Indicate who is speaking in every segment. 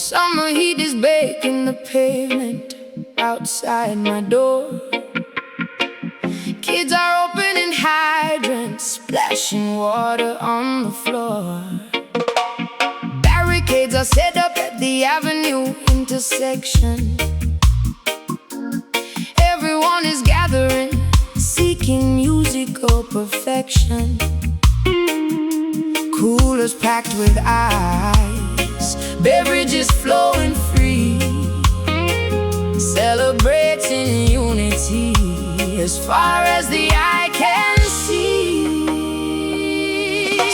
Speaker 1: Summer heat is baking the pavement outside my door. Kids are opening hydrants, splashing water on the floor. Barricades are set up at the avenue intersection. Everyone is gathering, seeking musical perfection. Coolers packed with ice, beverages flowing free, celebrating unity as far as the eye can see.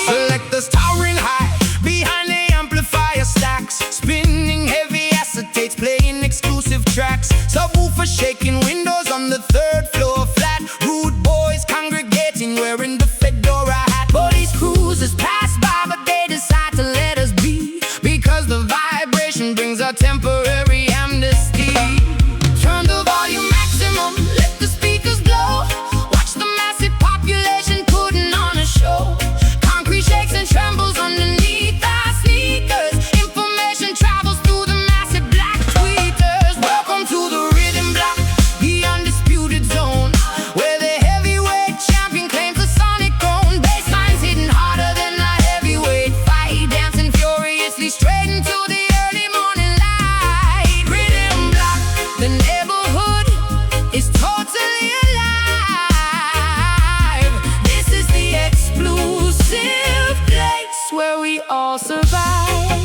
Speaker 1: Select the towering high behind the amplifier stacks, spinning heavy acetates, playing exclusive tracks. Subwoofer shaking windows on the third floor flat. Rude boys congregating wearing the fedora hat. Police cruisers pass by, but they decide to let us be, because the vibration brings a temporary amnesty. Turn the volume maximum, let the speakers blow. Watch the massive population putting on a show. Concrete shakes and trembles underneath our sneakers. Information travels through the massive black tweeters. Welcome to the rhythm block, the undisputed zone, where the heavyweight champion claims the sonic throne. Basslines hitting harder than a heavyweight fight, dancing furiously straight into the early morning light. Rhythm block, the neighborhood is totally alive. This is the exclusive place where we all survive.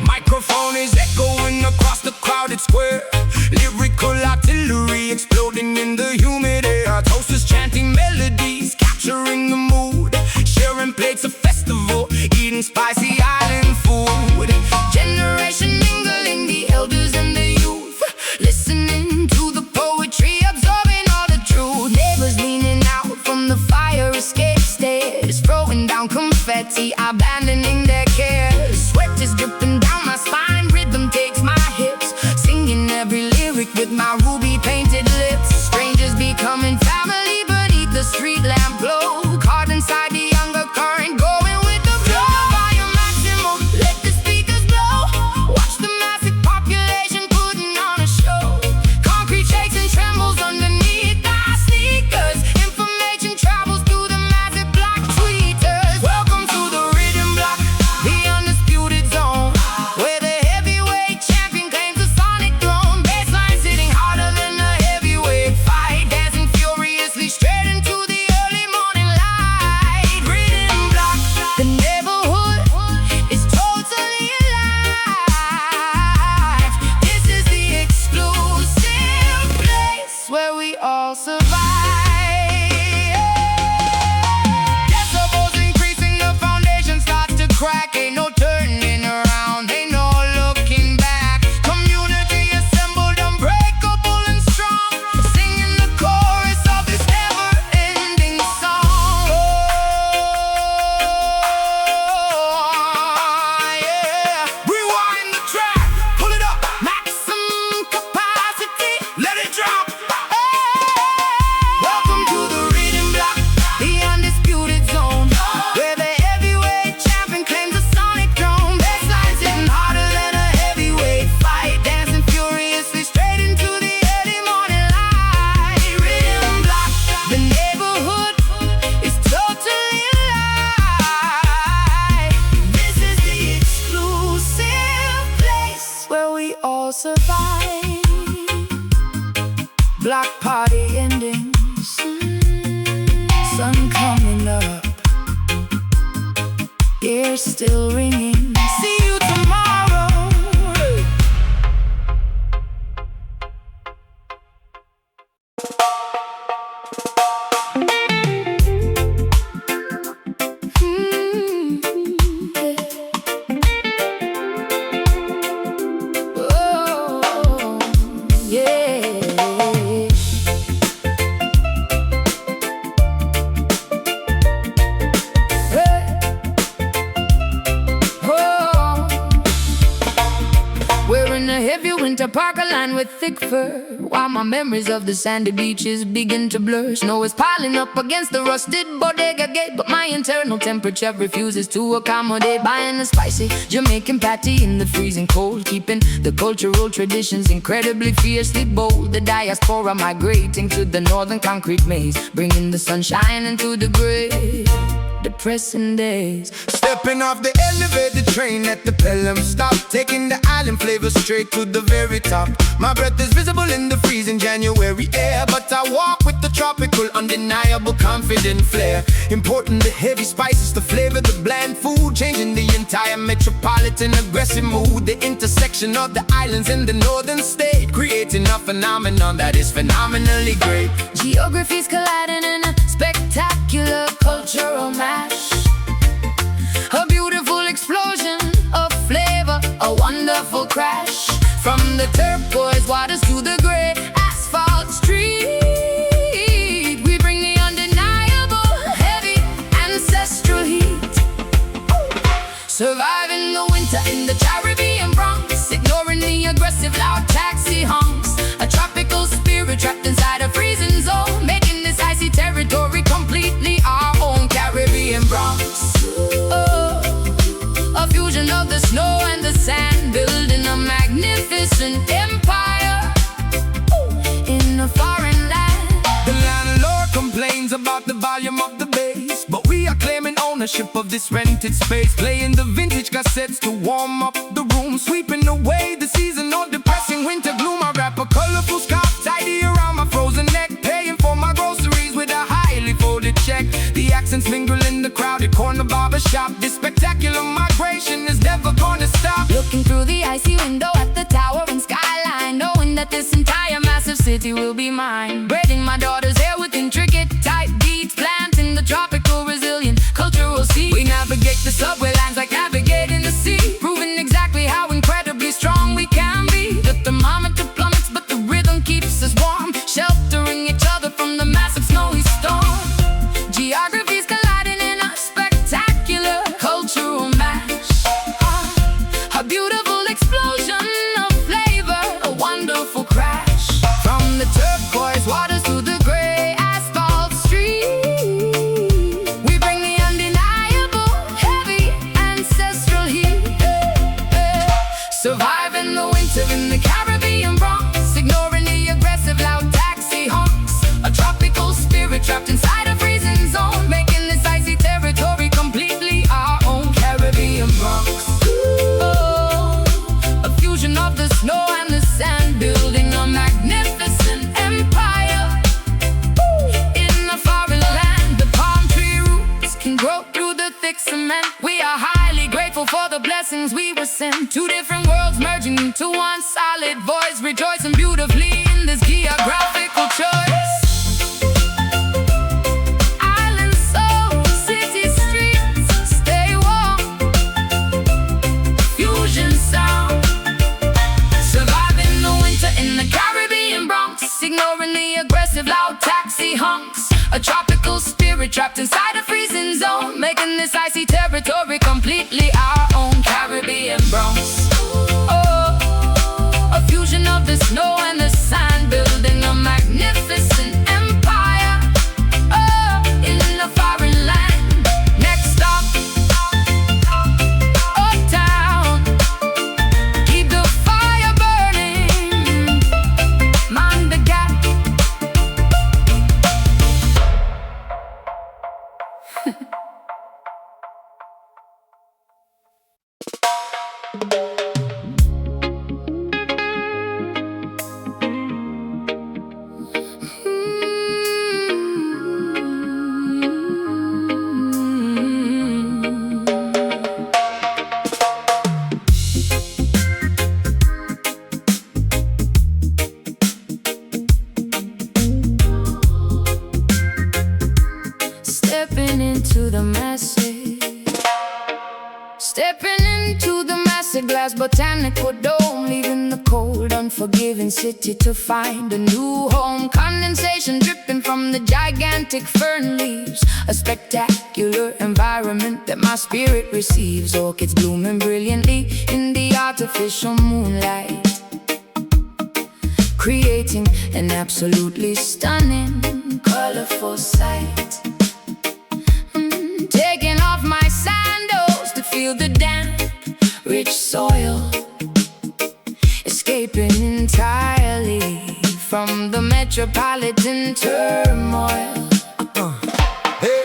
Speaker 1: Microphone is echoing across the crowded square. Lyrical artillery exploding in the humid air. Toasters chanting melodies, capturing the mood. Sharing plates of festival, eating spicy island food. Generation mingling, the elders and the youth, listening to the poetry, absorbing all the truth. Neighbors leaning out from the fire escape stairs, throwing down confetti, abandoning their cares. Sweat is dripping down my spine, rhythm takes my hips, singing every lyric with my ruby painted lips. Strangers becoming family beneath the street lamp glow, caught inside the younger current, going with the flow. Volume maximum, let the speakers blow. Watch the massive population putting on a show. Concrete shakes and trembles underneath our sneakers. Information travels through the massive black tweeters. Welcome to the rhythm block, the undisputed zone, where the heavyweight champion claims the sonic throne. Basslines hitting harder than a heavyweight fight, dancing furiously straight into the early morning light. Rhythm block, the neighborhood is totally alive. This is the exclusive place where we all survive. Decibels increasing, the foundation starts to crack. Ain't no turning around, ain't no looking back. Community assembled, unbreakable and strong, singing the chorus of this never-ending song. Oh, yeah. Rewind the track, pull it up, maximum capacity, let it drop. Welcome to the rhythm block, the undisputed zone, where the heavyweight champion claims the sonic throne. Basslines hitting harder than a heavyweight fight, dancing furiously straight into the early morning light. Rhythm block, the neighborhood is totally alive. This is the exclusive place where we all survive. Block party endings, sun coming up, ears still ringing. See you tomorrow. Oh, yeah. Hey. Oh. winter park aligned with thick fur, while my memories of the sandy beaches begin to blur. Snow is piling up against the rusted bodega gate, but my internal temperature refuses to accommodate. Buying a spicy Jamaican patty in the freezing cold, keeping the cultural traditions incredibly fiercely bold. The diaspora migrating to the northern concrete maze, bringing the sunshine into the gray, depressing days.
Speaker 2: Stepping off the elevated train at the Pelham stop, taking the island flavor straight to the very top. My breath is visible in the freezing January air, but I walk with the tropical, undeniable, confident flair. Importing the heavy spices, the flavor, the bland food, changing the entire metropolitan aggressive mood. The intersection of the islands in the northern state, creating a phenomenon that is phenomenally great.
Speaker 1: Geographies colliding in a spectacular cultural mash, a beautiful explosion of flavor, a wonderful crash. From the turquoise waters to the gray asphalt street, we bring the undeniable, heavy, ancestral heat. Surviving the winter in the Caribbean Bronx, ignoring the aggressive loud taxi honks. A tropical spirit trapped inside a freezing zone, making this icy territory completely our own Caribbean Bronx. A fusion of the snow and the sand, building a magnificent empire in a foreign land.
Speaker 2: The landlord complains about the volume of the bass, but we are claiming ownership of this rented space. Playing the vintage cassettes to warm up the room, sweeping away the seasonal depressing winter gloom. I wrap a colorful scarf tidy around my frozen neck, paying for my groceries with a highly folded check. The accents mingle in the crowded corner barber shop. This spectacular migration is never gonna stop.
Speaker 1: Looking through the icy window at the towering skyline, knowing that this entire massive city will be mine. Braiding my daughter's hair with intricate tight beads, planting the tropical resilient cultural seed. We navigate the subway lines like navigating the sea, proving exactly how incredibly strong we can be. The thermometer plummets, but the rhythm keeps us warm, sheltering each other from the massive snowy storm. Geographies colliding in a spectacular cultural mash, a beautiful explosion of flavor, a wonderful crash. From the turquoise waters to the gray asphalt street, we bring the undeniable, heavy, ancestral heat. Surviving the winter in the Caribbean Bronx, ignoring the aggressive loud taxi honks. A tropical spirit trapped inside a freezing zone, making this icy territory completely our own Caribbean Bronx. A fusion of the snow and the sand, building a magnificent empire in a foreign land. The palm tree roots can grow through the thick cement. We are highly grateful for the blessings we were sent. Two different worlds merging into one solid voice, rejoicing beautifully in this geographical choice. Island soul, city streets, stay warm, fusion sound. Surviving the winter in the Caribbean Bronx, ignoring the aggressive loud taxi honks. A tropical spirit trapped inside a freezing zone, making this icy territory completely our own Caribbean Bronx. A fusion of the snow and the sand, building a magnificent empire in a foreign land. Next stop, uptown. Keep the fire burning, mind the gap. Stepping into the massive, stepping into the massive glass botanical dome, leaving the cold, unforgiving city to find a new home. Condensation dripping from the gigantic fern leaves, a spectacular environment that my spirit receives. Orchids blooming brilliantly in the artificial moonlight. creating an absolutely stunning, colorful sight. Taking off my sandals to feel the damp, rich soil, escaping entirely from the metropolitan turmoil.
Speaker 2: Hey,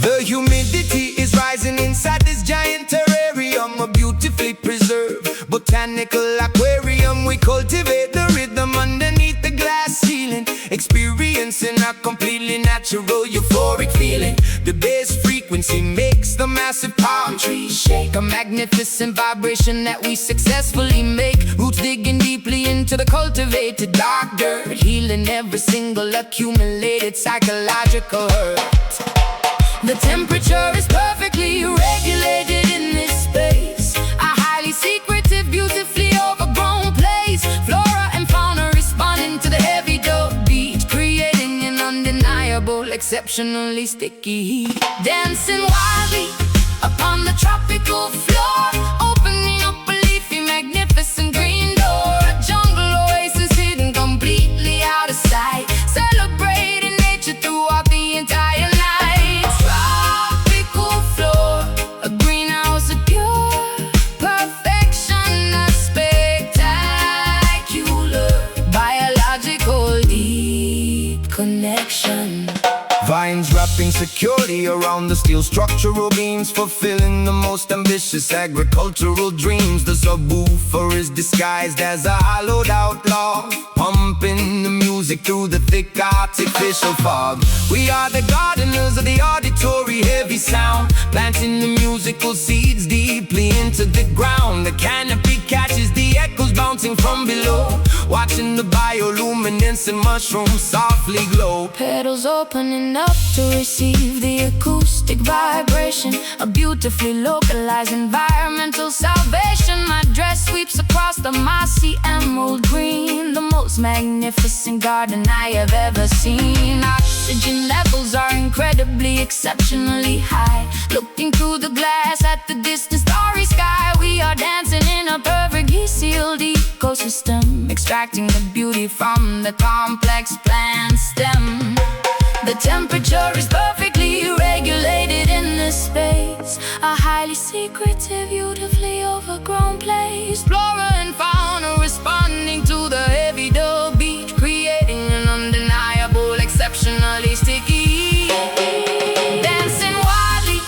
Speaker 2: the humidity is rising inside this giant terrarium, a beautifully preserved botanical aquarium. We cultivate the rhythm underneath the glass ceiling, experiencing a completely natural euphoric feeling. The bass frequency makes the massive palm trees shake, a magnificent vibration that we successfully make. Roots digging deeply into the cultivated dark dirt, healing every single accumulated psychological hurt. The temperature is perfectly regulated in this space, a highly secretive, beautifully overgrown place. Flora and fauna responding to the heavy dub beat, creating an undeniable, exceptionally sticky heat. Dancing wildly upon the tropical floor, opening up a leafy, magnificent green door. A jungle oasis hidden completely out of sight, celebrating nature throughout the entire night. Tropical floor, a greenhouse of pure perfection, a spectacular, biological deep connection. Vines wrapping securely around the steel structural beams, fulfilling the most ambitious agricultural dreams. The subwoofer is disguised as a hollowed out log, pumping the music through the thick artificial fog. We are the gardeners of the auditory heavy sound, planting the musical seeds deeply into the ground. The canopy catches the echoes bouncing from below, watching the bioluminescent mushrooms softly glow.
Speaker 1: Petals opening up to receive the acoustic vibration, a beautifully localized environmental salvation. My dress sweeps across the mossy emerald green, the most magnificent garden I have ever seen. Oxygen levels are incredibly, exceptionally high. Looking through the glass at the distant starry sky, we are dancing in a perfectly sealed ecosystem, extracting the beauty from the complex plant stem. The temperature is perfectly regulated in this space, a highly secretive, beautifully overgrown place. Flora and fauna responding to the heavy dub beat, creating an undeniable, exceptionally sticky heat. Dancing wildly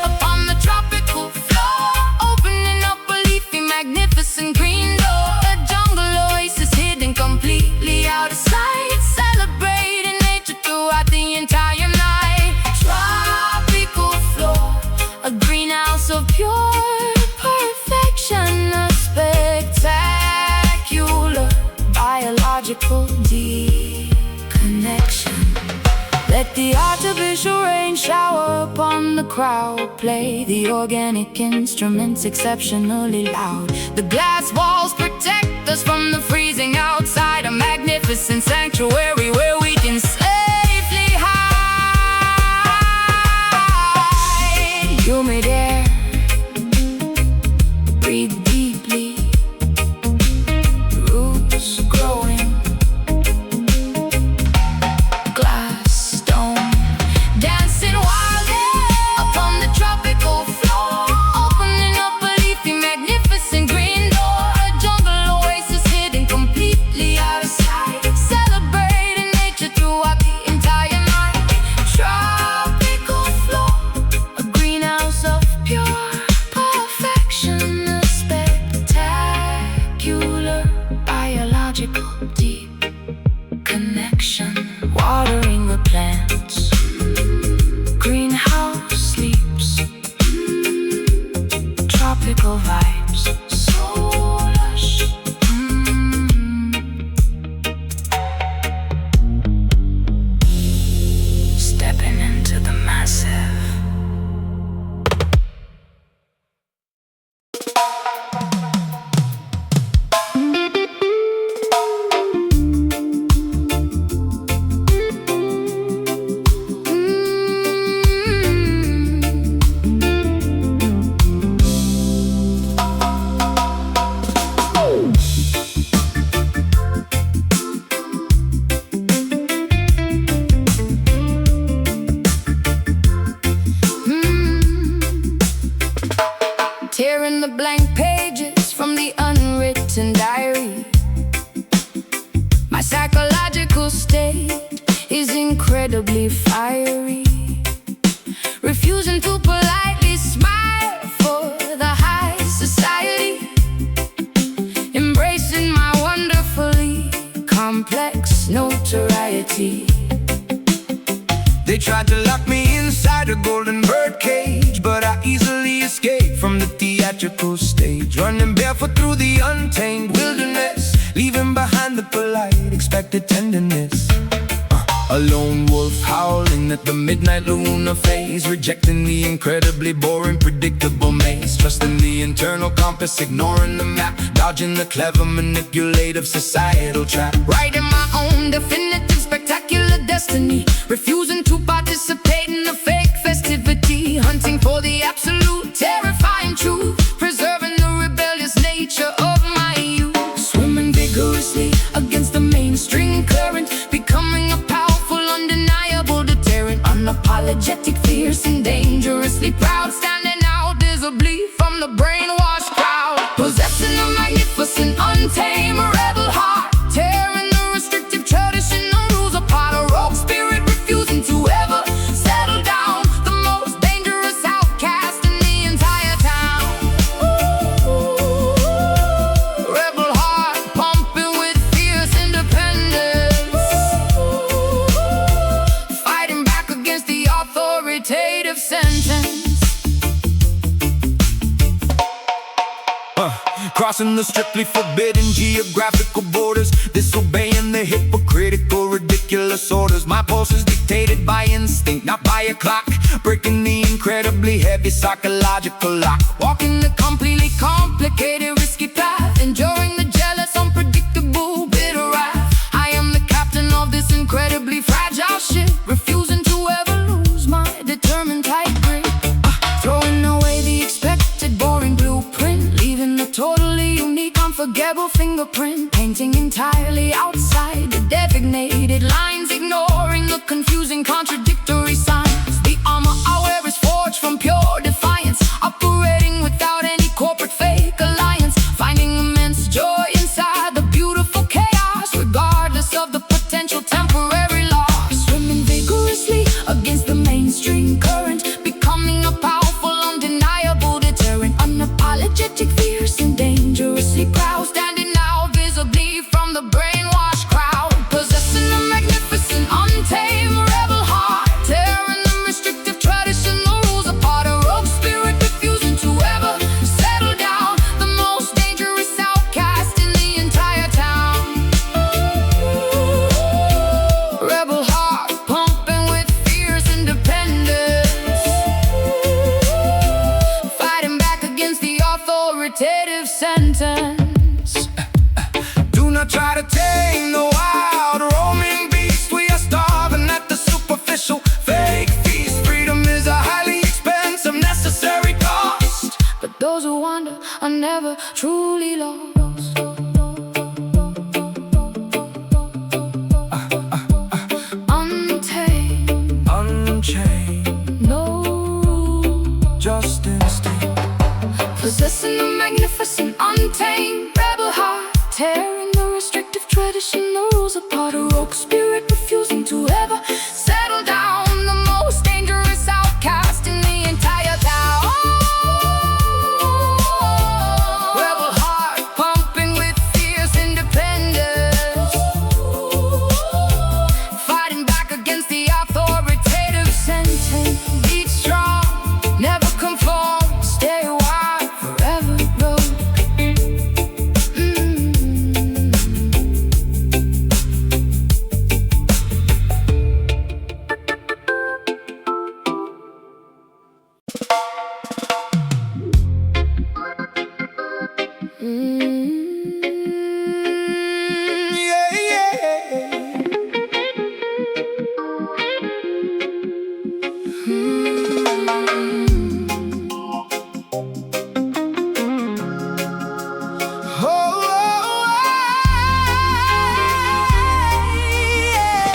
Speaker 1: upon the tropical floor, opening up a leafy, magnificent green door. A jungle oasis hidden completely out of sight, celebrating nature throughout the entire night. Tropical floor, a greenhouse of pure perfection, a spectacular, biological deep connection. Let the artificial rain shower upon the crowd, play the organic instruments exceptionally loud. The glass walls protect us from the freezing outside, a magnificent sanctuary where we can safely hide. Humid air, breathe deeply, roots growing, glass stone, dancing wildly upon the tropical floor, opening up a leafy, magnificent green door. A jungle oasis hidden completely out of sight, celebrating nature from the unwritten diary. My psychological state is incredibly fiery, refusing to politely smile for the high society, embracing my wonderfully complex notoriety.
Speaker 2: They tried to lock me inside a golden bird cage, but I easily escaped from the theatrical stage, running barefoot through the untamed wilderness, leaving behind the polite, expected tenderness. A lone wolf howling at the midnight lunar phase, rejecting the incredibly boring, predictable maze, trusting the internal compass, ignoring the map, dodging the clever, manipulative societal trap,
Speaker 1: writing my own definitive, spectacular destiny, refusing to participate in the fake festivity, hunting for the absolute, terrifying truth, preserving the rebellious nature of my youth, swimming vigorously against the mainstream current, becoming a powerful, undeniable deterrent, unapologetic, fierce, and dangerously proud, standing out visibly from the brainwashed crowd, possessing a magnificent, untamed rebel heart, tearing the restrictive traditional rules apart, a rogue spirit refusing to ever settle down, the most dangerous outcast in the entire town. Rebel heart pumping with fierce independence, fighting back against the authoritative sentence.
Speaker 2: Crossing the strictly forbidden geographical borders, disobeying the hypocritical, ridiculous orders. My pulse is dictated by instinct, not by a clock, breaking the incredibly heavy psychological lock,
Speaker 1: Walking the completely complicated, risky path, enduring the jealous, unpredictable, bitter wrath. I am the captain of this incredibly fragile ship, refusing to ever lose my determined tight grip, throwing away the expected boring blueprint, leaving the totally unique, unforgettable fingerprint, painting entirely outside the designated lines, ignoring the confusing, contradictory signs. The armor I wear is forged from pure defiance, operating without any corporate fake alliance, finding immense joy inside the beautiful chaos, regardless of the potential temporary loss, swimming vigorously against the mainstream current, becoming a powerful, undeniable deterrent, unapologetic, fierce, and dangerously proud, standing out visibly from the brainwashed crowd, possessing a magnificent, untamed rebel heart, tearing the restrictive traditional rules apart, a rogue spirit refusing to ever settle down, the most dangerous outcast in the entire town. Rebel heart pumping with fierce independence, fighting back against the authoritative sentence.
Speaker 2: Do not try to tame the wild roaming beast. We are starving at the superficial fake feast. Freedom is a highly expensive, necessary cost,
Speaker 1: But those who wander are never truly lost. Untamed,
Speaker 2: unchained,
Speaker 1: no rule,
Speaker 2: just instinct.
Speaker 1: possessing a magnificent, untamed rebel heart, tearing the restrictive traditional rules apart, a rogue spirit refusing to ever settle down, the most dangerous outcast in the entire town. Rebel heart pumping with fierce independence, fighting back against the authoritative sentence. Be strong, never conform, stay wild, forever rogue.
Speaker 2: Yeah, yeah. Oh, oh, yeah.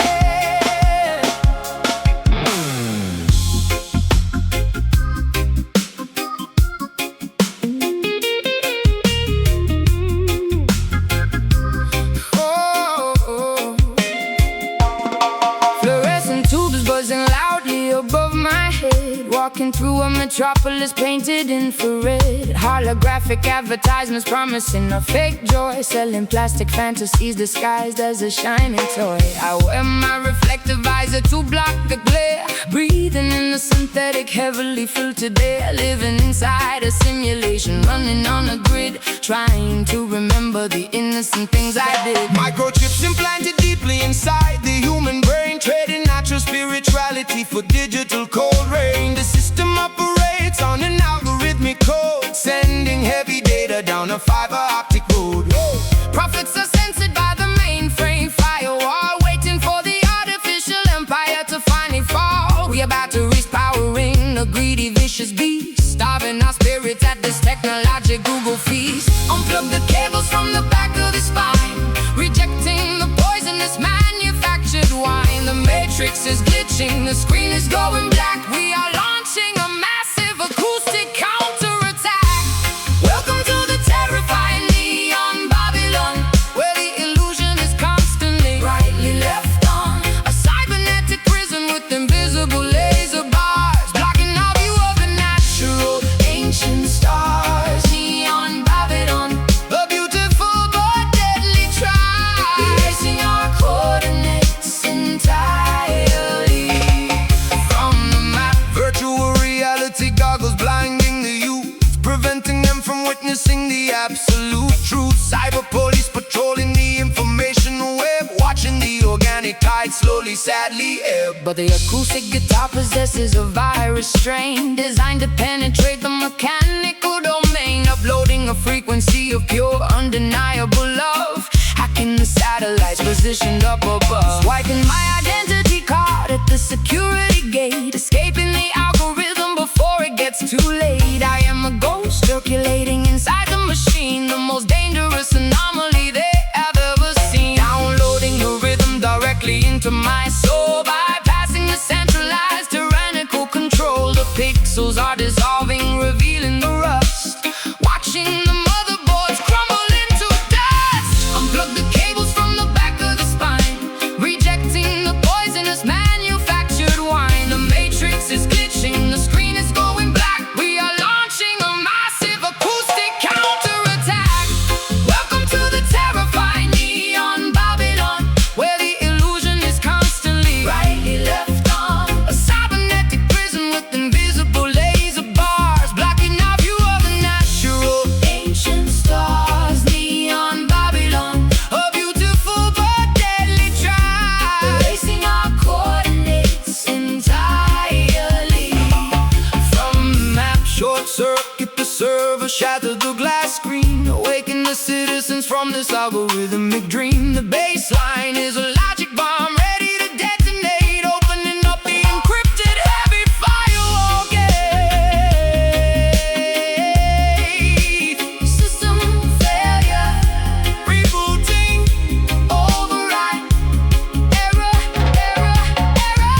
Speaker 3: Walking through a metropolis painted infrared, holographic advertisements promising a fake joy, selling plastic fantasies disguised as a shining toy. I wear my reflective visor to block the glare, breathing in the synthetic, heavily filtered air, living inside a simulation, running on a grid, trying to remember the innocent things I did.
Speaker 2: Microchips implanted deeply inside the human brain, trading natural spirituality for digital cold rain. The system operates on an algorithmic code, sending heavy data down a fiber optic road.
Speaker 3: Profits are censored by the mainframe firewall, waiting for the artificial empire to finally fall. We about to reach powering a greedy, vicious beast, starving our spirits at this technologic Google feast. Unplug the cables from the back of the spine, rejecting the poisonous manufactured wine. The matrix is glitching, the screen is going black. We are launching a massive acoustic counterattack. Welcome to the terrifying neon Babylon, where the illusion is constantly rightly left on. A cybernetic prison with invisible laser bars, blocking our view of the natural ancient stars. Neon Babylon,
Speaker 2: A beautiful but deadly trap,
Speaker 3: erasing our coordinates entirely from the map.
Speaker 2: virtual reality goggles blinding the youth, preventing them from witnessing the absolute truth. Cyber police patrolling the information web, watching the organic tide slowly, sadly ebb.
Speaker 3: But the acoustic guitar possesses a virus strain, designed to penetrate the mechanical domain, uploading a frequency of pure, undeniable love, hacking the satellites positioned up above, swiping my identity card at the security gate, escaping the algorithm before it gets too late. I am a ghost circulating inside the machine, the most dangerous anomaly they have ever seen. Downloading the rhythm directly into my soul, bypassing the centralized tyrannical control. The pixels are dissolving, revealing the rust, watching the motherboards crumble into dust. Unplug the cables from the back of the spine, rejecting the poisonous manufactured wine. The matrix is glitching, the screen is going black. We are launching a massive acoustic counterattack. Welcome to the terrifying neon Babylon, where the illusion is constantly rightly left on. A cybernetic prison with invisible laser bars, blocking our view of the natural ancient stars. Neon Babylon,
Speaker 2: A beautiful but deadly trap,
Speaker 3: erasing our coordinates entirely from the map.
Speaker 2: short circuit the server, shatter the glass screen, awaken the citizens from this algorithmic dream. The baseline is a logic bomb ready to detonate, opening up the encrypted heavy firewall gate.
Speaker 3: System failure,
Speaker 2: Rebooting,
Speaker 3: override, error, error, error.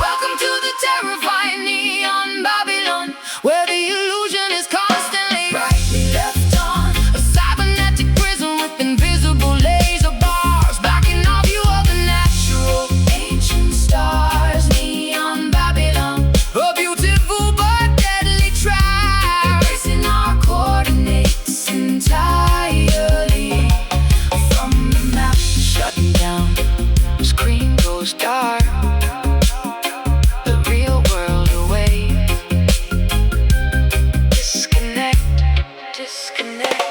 Speaker 3: Welcome to the terrifying neon Babylon, where the illusion is constantly rightly left on. A cybernetic prison with invisible laser bars, blocking our view of the natural ancient stars. Neon Babylon,
Speaker 2: a beautiful but deadly trap,
Speaker 3: erasing our coordinates entirely from the map. Shutting down, screen goes dark, the real world away. Disconnect, disconnect.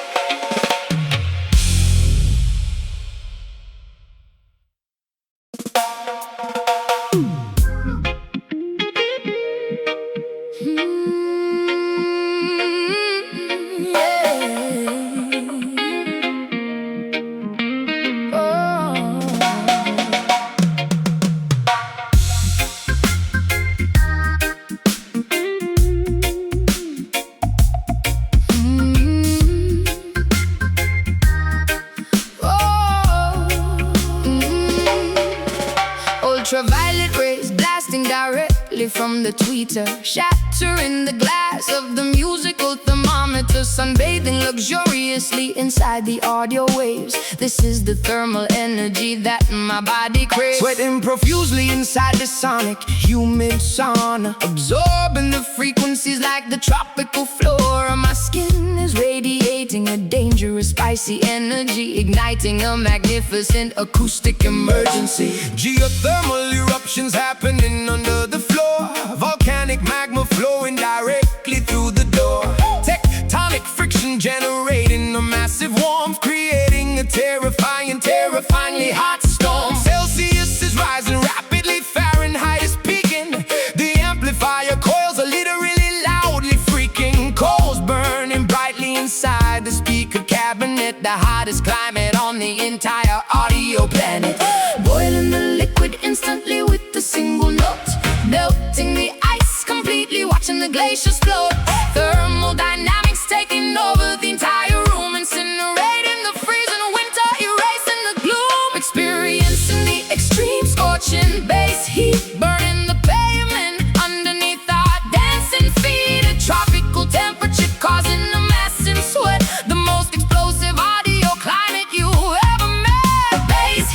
Speaker 3: Ultraviolet rays blasting directly from the tweeter, shattering the glass of the musical thermometer. thermometer, sunbathing luxuriously inside the audio waves. This is the thermal energy that my body craves.
Speaker 2: Sweating profusely inside the sonic, humid sauna,
Speaker 3: Absorbing the frequencies like the tropical flora. My skin is radiating a dangerous spicy energy, igniting a magnificent acoustic emergency.
Speaker 2: geothermal eruptions happening under the floor, volcanic magma flowing directly through the door, tectonic friction generating a massive warmth, creating a terrifyingly hot storm. Celsius is rising rapidly, Fahrenheit is peaking. The amplifier coils are literally loudly freaking. Coals burning brightly inside the speaker cabinet, the hottest climate on the entire audio planet.
Speaker 3: Boiling the liquid instantly with a single note, melting the ice completely, watching the glaciers float. Thermodynamics taking over the entire room, incinerating the freezing winter, erasing the gloom. Experiencing the extreme scorching bass heat, burning the pavement underneath our dancing feet. A tropical temperature causing a massive sweat, the most explosive audio climate you ever met. Bass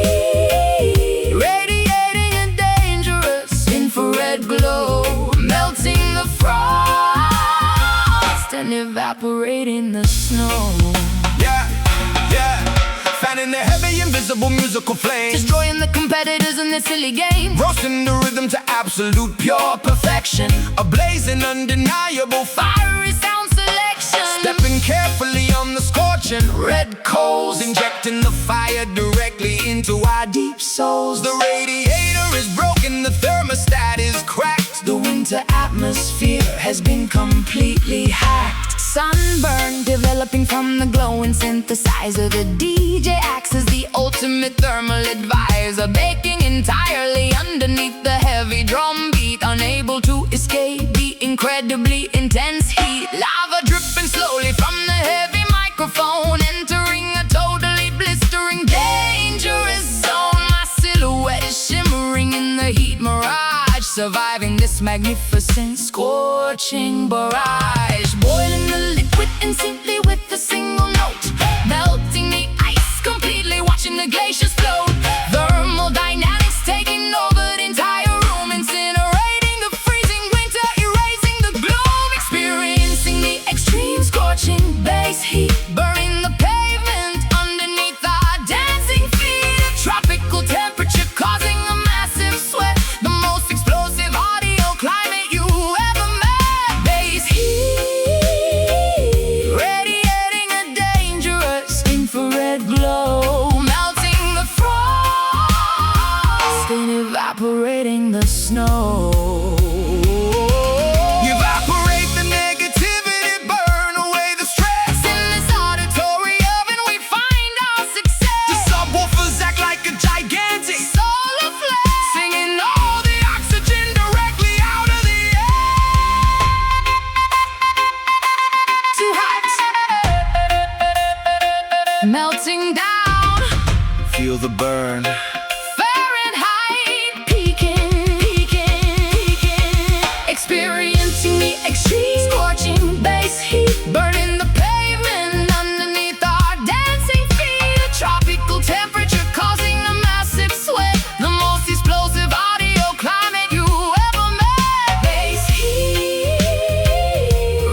Speaker 3: heat, radiating a dangerous infrared glow, melting the frost and evaporating the snow.
Speaker 2: Yeah, fanning the heavy invisible musical flame,
Speaker 3: Destroying the competitors in this silly game,
Speaker 2: roasting the rhythm to absolute pure perfection, a blazing undeniable
Speaker 3: fiery sound selection.
Speaker 2: stepping carefully on the scorching red coals, injecting the fire directly into our deep souls. The radiator is broken, the thermostat is cracked, the winter atmosphere has been completely hacked.
Speaker 3: Sunburn developing from the glowing synthesizer. The DJ acts as the ultimate thermal advisor, baking entirely underneath the heavy drum beat, unable to escape the incredibly intense heat. Lava dripping slowly from the heavy microphone, entering a totally blistering dangerous zone. My silhouette is shimmering in the heat mirage, surviving this magnificent scorching barrage. Boiling the liquid instantly with a single note, melting the ice completely, watching the glaciers float. Thermodynamics taking over the entire room, incinerating the freezing winter, erasing the gloom. Experiencing the extreme scorching bass heat, burning the pavement underneath our dancing feet. A tropical temperature causing a massive sweat, the most explosive audio climate you ever met. Bass heat, radiating a dangerous infrared glow, melting the frost and evaporating the snow.
Speaker 2: Evaporate the negativity, burn away the stress.
Speaker 3: In this auditory oven we find our success.
Speaker 2: The subwoofers act like a gigantic
Speaker 3: Solar flare,
Speaker 2: singing all the oxygen directly out of the air.
Speaker 3: too hot, melting down.
Speaker 2: Feel the burn.
Speaker 3: Fahrenheit peaking. Experiencing the extreme scorching bass heat, burning the pavement underneath our dancing feet. A tropical temperature causing a massive sweat, the most explosive audio climate you ever met. Bass heat,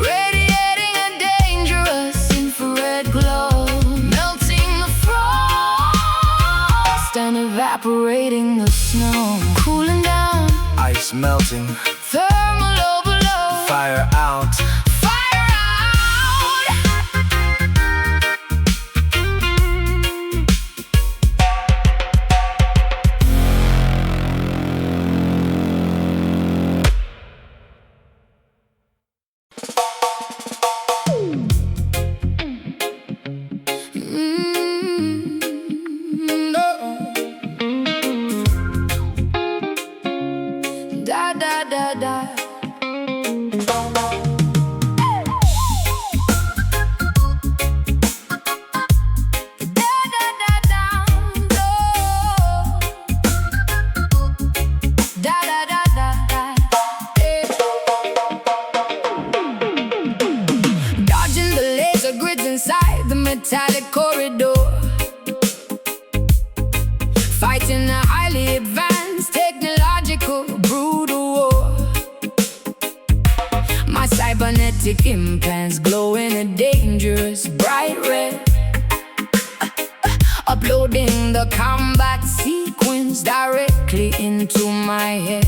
Speaker 3: radiating a dangerous infrared glow, melting the frost and evaporating the snow. Cooling down,
Speaker 2: Ice melting,
Speaker 3: thermal overload,
Speaker 2: fire out.
Speaker 3: fire out. Da da da da. metallic corridor, fighting a highly advanced technological brutal war. My cybernetic implants glow in a dangerous bright red, uploading the combat sequence directly into my head.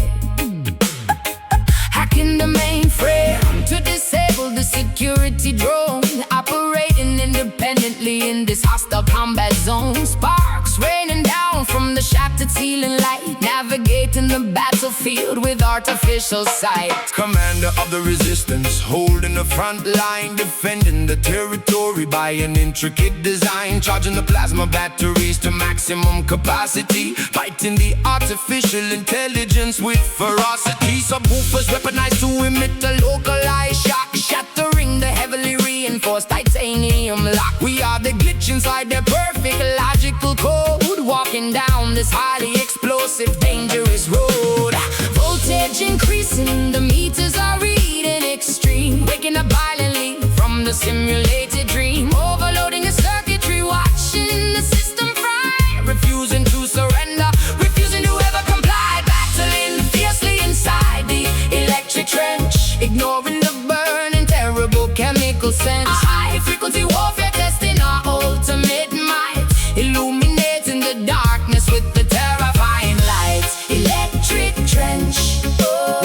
Speaker 3: Hacking the mainframe to disable the security drone, operating independently in this hostile combat zone. Sparks raining down from the shafted ceiling light, navigating the battlefield with artificial sight.
Speaker 1: Commander of the resistance, holding the front line, defending the territory by an intricate design, charging the plasma batteries to maximum capacity, fighting the artificial intelligence with ferocity. Subwoofers weaponized to emit a localized shock, shattering the heavily reinforced titanium lock. We are the glitch inside their perfect logical code, walking down this highly explosive, dangerous road. Voltage increasing, the meters are reading extreme, waking up violently from the simulated dream, overloading the circuitry, watching the system fry, refusing to surrender, refusing to ever comply, battling fiercely inside the electric trench, ignoring the burning terrible chemical sense. A high-frequency warfare testing our ultimate might, illuminating the darkness with the terrifying lights. Electric trench,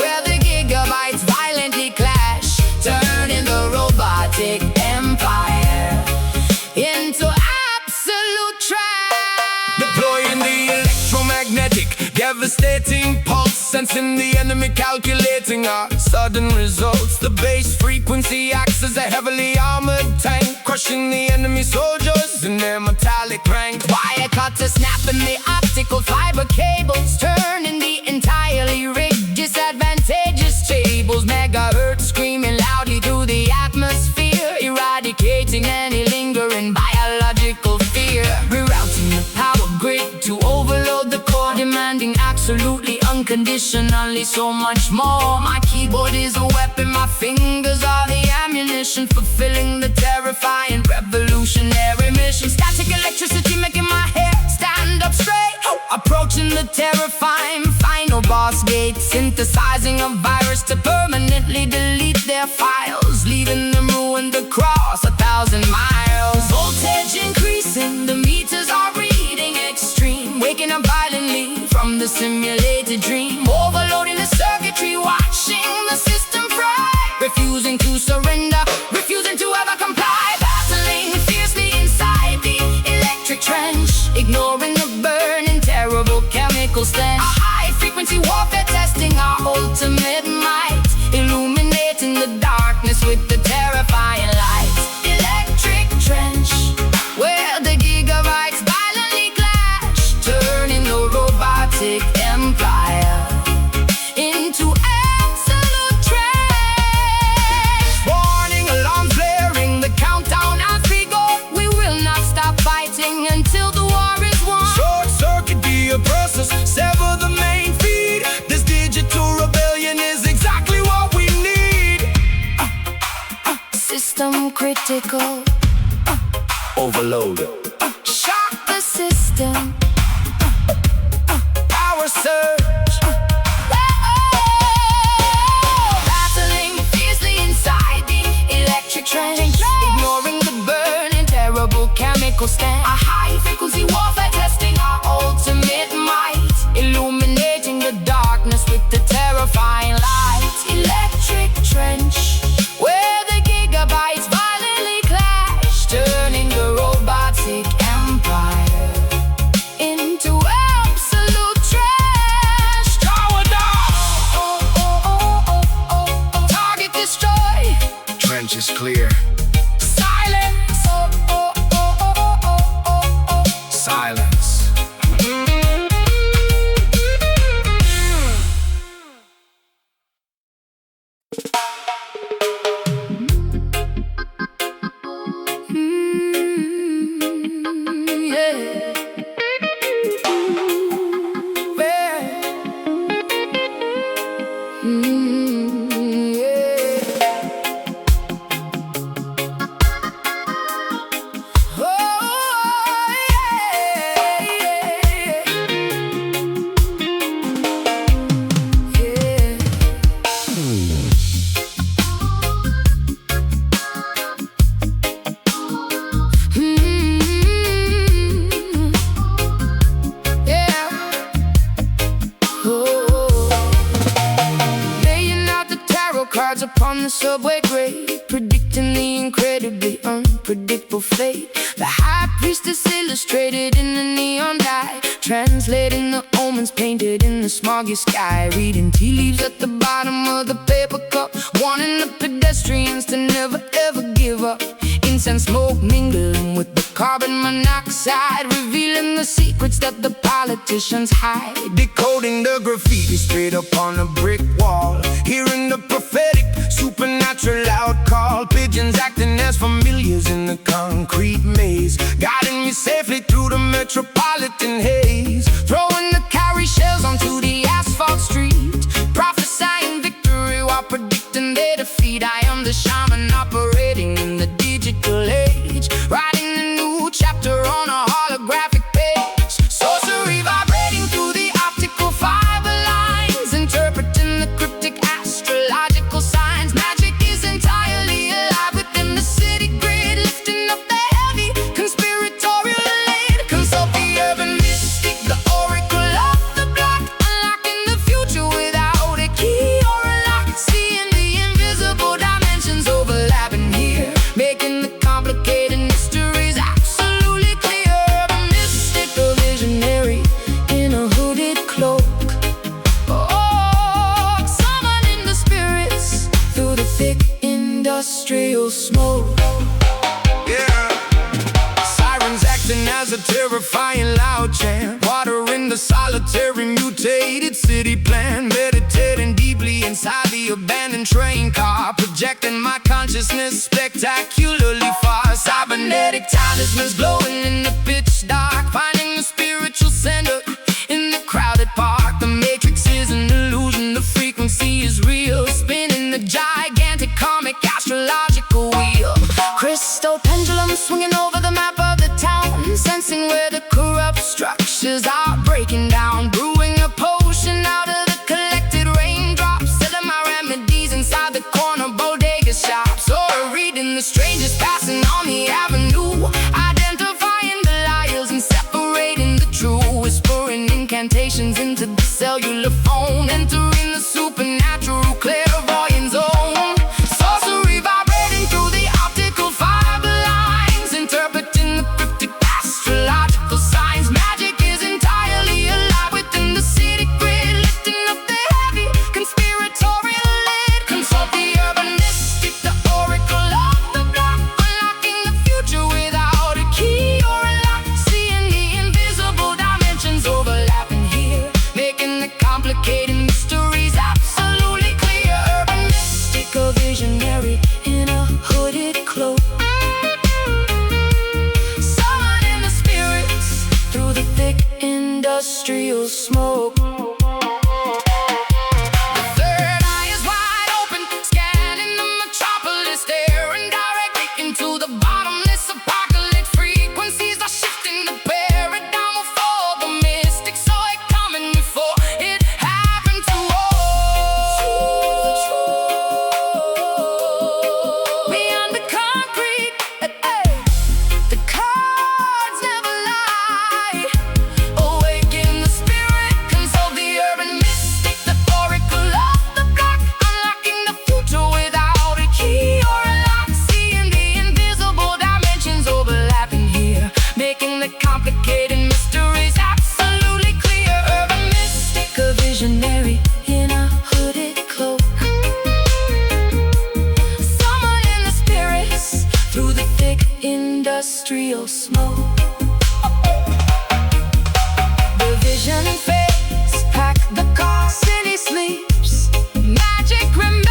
Speaker 1: where the gigabytes violently clash, turning the robotic empire into absolute trash. Deploying the electromagnetic, devastating pulse, sensing the enemy, calculating our sudden results. The base frequency acts as a heavily armored tank, crushing the enemy soldiers in their metallic ranks.
Speaker 3: Wire cutters snapping the optical fiber cables, turning the entirely rigged disadvantageous tables. Megahertz screaming loudly through the atmosphere, eradicating any lingering biological fear. Rerouting the power grid to overload the core, demanding absolutely unconditionally so much more. My keyboard is a weapon, my fingers are the ammunition, fulfilling the terrifying revolutionary mission. Static electricity making my hair stand up straight, approaching the terrifying final boss gate, synthesizing a virus to permanently delete their files, leaving them ruined across 1,000 miles. Voltage increasing, the meters are reading extreme, waking up violently from the simulated dream, overloading the circuitry, watching the system fry, refusing to surrender, refusing to ever comply, battling fiercely inside the electric trench, ignoring the burning terrible chemical stench. A high-frequency warfare testing our ultimate might, illuminating the darkness with the terrifying lights. Electric trench, where the gigabytes violently clash, turning the robotic empire into absolute trash.
Speaker 1: Warning alarms blaring, the countdown as we go.
Speaker 3: We will not stop fighting until the war is won.
Speaker 1: Short circuit the oppressors, sever the main feed. This digital rebellion is exactly what we need.
Speaker 3: System critical,
Speaker 1: Overload,
Speaker 3: shock the system.
Speaker 1: power surge,
Speaker 3: Battling fiercely inside the electric trench, ignoring the burning terrible chemical stench. A high-frequency warfare testing our ultimate might, illuminating the darkness with the terrifying light. Electric trench, where the gigabytes violently clash, turning the robotic empire into absolute trash.
Speaker 1: tower down,
Speaker 3: Target destroy.
Speaker 1: trench is clear,
Speaker 3: Silence.
Speaker 1: silence.
Speaker 3: Yeah. Where? Yeah. upon the subway grade, predicting the incredibly unpredictable fate. The high priestess illustrated in the neon dye, translating the omens painted in the smoggy sky. Reading tea leaves at the bottom of the paper cup, warning the pedestrians to never ever give up. Incense smoke mingling with the carbon monoxide, revealing the secrets that the politicians hide.
Speaker 2: Decoding the graffiti straight up on a brick wall, hearing the prophetic, supernatural loud call. Pigeons acting as familiars in the concrete maze, guiding me safely through the metropolitan haze. Throwing the cowrie shells onto the asphalt street, prophesying victory while predicting their defeat. I am the shaman operating in the digital age, writing a new chapter on a holographic page. Sorcery vibrating through the optical fiber lines, interpreting the cryptic astrological signs. Magic is entirely alive within the city grid, lifting up the heavy conspiratorial lid. Consult the urban mystic, the oracle of the block, unlocking the future without a key or a lock. Seeing the invisible dimensions overlapping here, making the complicated mysteries absolutely clear. Urban mystic, a visionary in a hooded cloak. Oh, summoning the spirits through the thick industrial smoke. Yeah. Sirens acting as a terrifying loud chant, watering the solitary mutated city plan. Meditating deeply inside the abandoned train car, projecting my consciousness spectacularly far. Cybernetic talismans glowing in the pitch dark, finding the spiritual center in the crowded park. The matrix is an illusion, the frequency is real, spinning the gigantic comic astrological wheel. Crystal pendulum swinging over the map of the town, sensing where the corrupt structures are breaking down. Brewing a potion out of the collected raindrops, selling my remedies inside the corner bodega shops. Or reading the strangers passing on the avenue, identifying the liars and separating the true. Whispering incantations into the cellular phone, entering the supernatural clairvoyant zone. Sorcery vibrating through the optical fiber lines, interpreting the cryptic astrological signs. Magic is entirely alive within the city grid, lifting up the heavy conspiratorial lid. Consult the urban mystic, the oracle of the block, unlocking the future without a key or a lock. Seeing the invisible dimensions overlapping here, making the complicated mysteries absolutely clear. Urban mystic, a visionary in a hooded cloak, summoning the spirits through the thick industrial smoke. The third eye is wide open, scanning the metropolis, staring directly into the bottomless apocalypse. Frequencies are shifting, the paradigm will fall. The mystic saw it coming before it happened to all. Beyond the concrete, the cards never lie. Awaken the spirit, consult the urban mystic, the oracle of the block, unlocking the future without a key or a lock. Seeing the invisible dimensions overlapping here, making the complicated mysteries absolutely clear. Urban mystic, a visionary in a hooded cloak, summoning the spirits through the thick industrial smoke. The vision fades, pack the car, city sleeps, magic remains.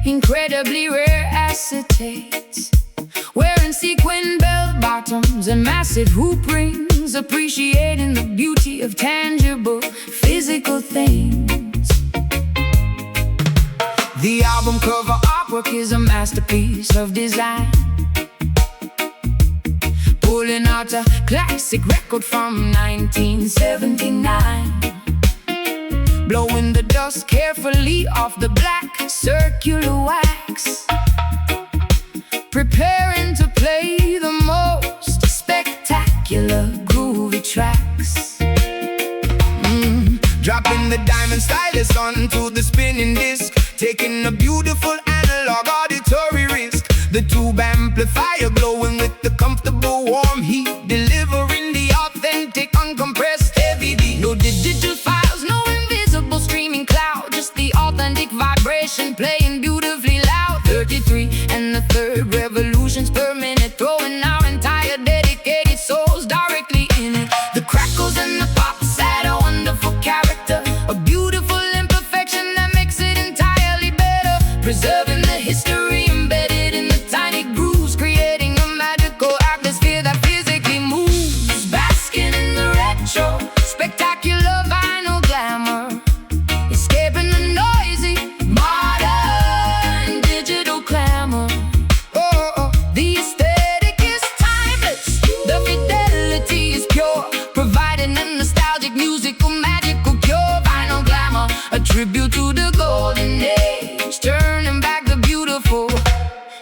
Speaker 3: incredibly rare acetates, wearing sequin bell bottoms and massive hoop rings, appreciating the beauty of tangible physical things. The album cover artwork is a masterpiece of design, pulling out a classic record from 1979, blowing the dust carefully off the black circular wax, preparing to play the most spectacular groovy tracks.
Speaker 2: Dropping the diamond stylus onto the spinning disc, taking a beautiful analog auditory risk. The tube amplifier glowing with the comfortable warm heat, delivering the authentic uncompressed heavy beat.
Speaker 3: No digital files, no invisible streaming cloud, just the authentic vibration playing beautifully loud. 33 and the third revolutions per minute, throwing our entire dedicated souls directly in it. The crackles and the pops add a wonderful character, a beautiful imperfection that makes it entirely better, preserving the history embedded in the tiny grooves, creating a magical atmosphere that physically moves. Basking in the retro, spectacular vinyl glamour, escaping the noisy, modern digital clamor. The aesthetic is timeless, the fidelity is pure, providing a nostalgic musical magical cure. Vinyl glamour, a tribute to the golden age, turning back the beautiful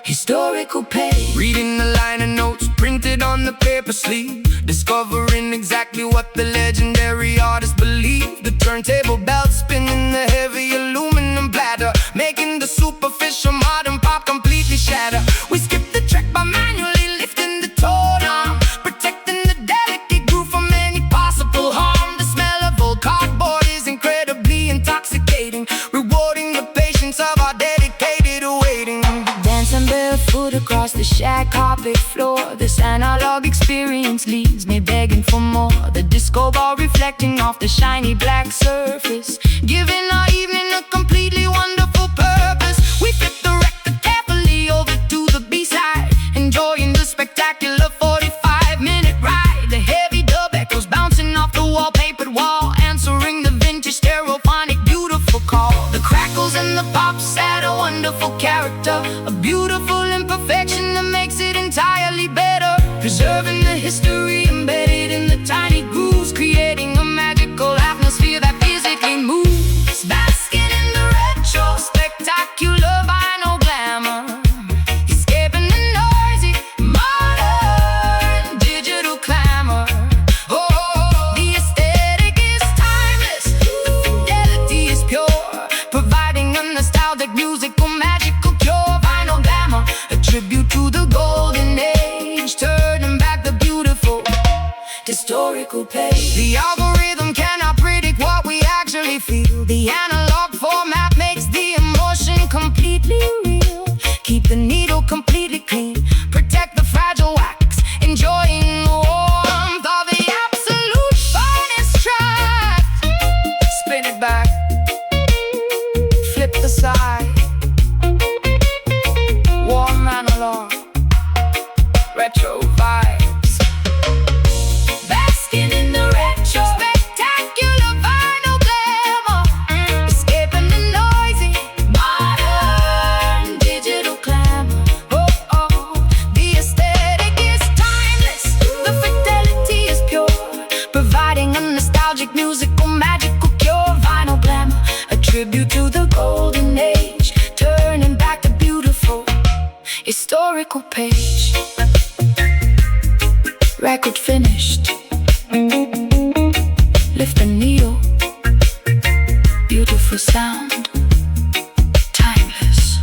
Speaker 3: historical page.
Speaker 2: Reading the liner notes printed on the paper sleeve, discovering exactly what the legendary artist believed. The turntable belt spinning the heavy aluminum bladder, making the superficial modern pop completely shatter. We skip the track by manually lifting the tone arm, protecting the delicate groove from any possible harm. The smell of old cardboard is incredibly intoxicating, rewarding the patience of our dedicated waiting.
Speaker 3: Dancing barefoot across the shag carpet floor, this analog experience leaves me begging for more. The disco ball reflecting off the shiny black surface, giving our evening a completely wonderful purpose. We flip the record carefully over to the B-side, enjoying the spectacular 45-minute ride. The heavy dub echoes bouncing off the wallpapered wall, answering the vintage stereophonic beautiful call. The crackles and the pops add a wonderful character, a beautiful imperfection that makes it entirely better, preserving the history embedded in the tiny grooves, creating a magical atmosphere that physically moves. Basking in the retro, spectacular vinyl glamour, escaping the noisy, modern digital clamor. The aesthetic is timeless, the fidelity is pure, providing a nostalgic musical magical cure. Vinyl glamour, a tribute to the golden age, turning back the beautiful historical page.
Speaker 2: The algorithm cannot predict what we actually feel.
Speaker 3: The analog format makes the emotion completely real. Keep the needle completely clean, protect the fragile wax, enjoying the warmth of the absolute finest track.
Speaker 2: Spin it back,
Speaker 3: Flip the side, warm analog, retro vibes. Basking in the retro, spectacular vinyl glamour, escaping the noisy, modern digital clamor. The aesthetic is timeless, the fidelity is pure, providing a nostalgic musical magical cure. Vinyl glamour, a tribute to the golden age, turning back the beautiful historical page. Record finished. Lift the needle. Beautiful sound. Timeless.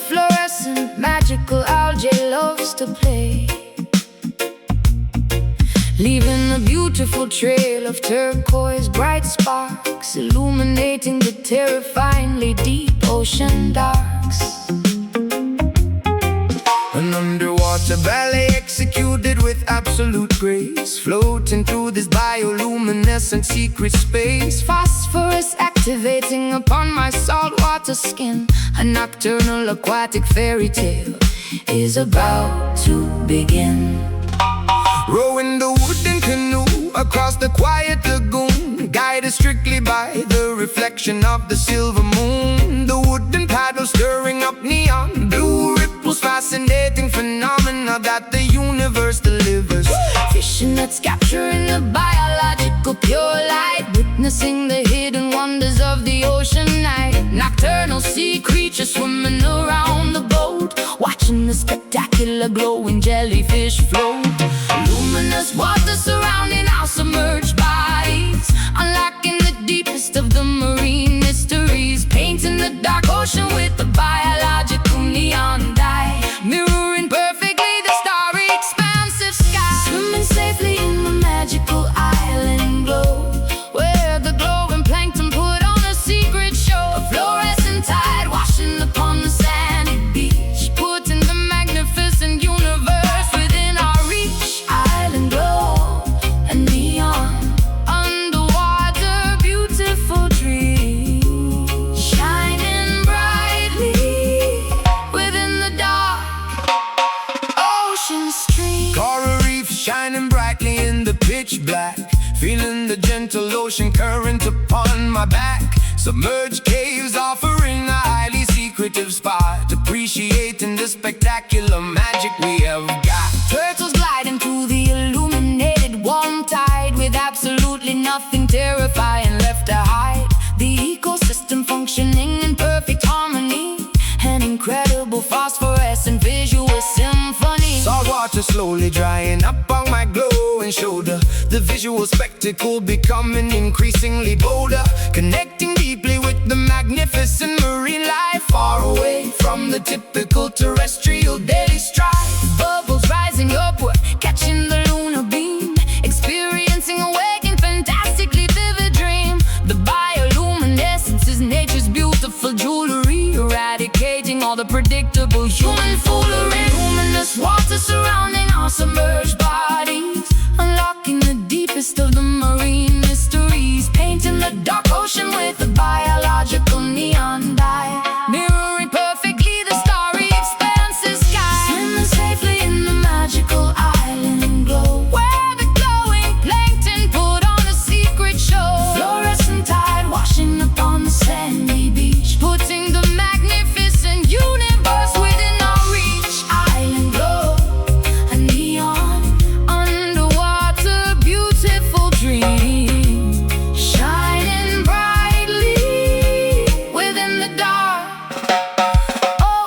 Speaker 3: fluorescent, magical algae loves to play, leaving a beautiful trail of turquoise bright sparks, illuminating the terrifyingly deep ocean darks.
Speaker 2: An underwater ballet executed with absolute grace, floating through this bioluminescent secret space.
Speaker 3: Phosphorus activating upon my saltwater skin. A nocturnal aquatic fairy tale is about to begin.
Speaker 2: Rowing the wooden canoe across the quiet lagoon, guided strictly by the reflection of the silver moon. The wooden paddle stirring up neon blue ripples, fascinating phenomena that the universe delivers.
Speaker 3: Fishing nets capturing the biological pure light, witnessing the hidden wonders of the ocean night. Nocturnal sea creatures swimming around the boat, watching the spectacular glowing jellyfish float. Luminous water surrounding our submerged bodies, unlocking the deepest of the marine mysteries, painting the dark ocean with the biological neon dye, mirroring perfectly the starry expansive sky. Swimming safely in the magical island glow, where the glowing plankton put on a secret show. A fluorescent tide washing upon the sandy beach, putting the magnificent universe within our reach. Island glow and neon, underwater beautiful dreams, shining brightly within the dark ocean stream.
Speaker 2: Coral reefs shining brightly in the pitch black, feeling the gentle ocean current upon my back. Submerged caves offering a highly secretive spot, appreciating the spectacular magic we have got.
Speaker 3: Turtles gliding through the illuminated warm tide, with absolutely nothing terrifying left to hide. The ecosystem functioning in perfect harmony, an incredible phosphorescent visual symphony.
Speaker 2: Salt water slowly drying up on my glowing shoulder, the visual spectacle becoming increasingly bolder, connecting deeply with the magnificent marine life, far away from the typical terrestrial daily strife.
Speaker 3: Bubbles rising upward, catching the lunar beam, experiencing a waking, fantastically vivid dream. The bioluminescence is nature's beautiful jewelry, eradicating all the predictable human foolery. Luminous water surrounding our submerged bodies, unlocking the deepest of the marine mysteries, painting the dark ocean with a biological neon dye, mirroring perfectly the starry expansive sky. Swimming safely in the magical island glow, where the glowing plankton put on a secret show. Fluorescent tide washing upon the sandy beach, putting the magnificent universe within our reach. Island glow, a neon, underwater beautiful dream, shining brightly within the dark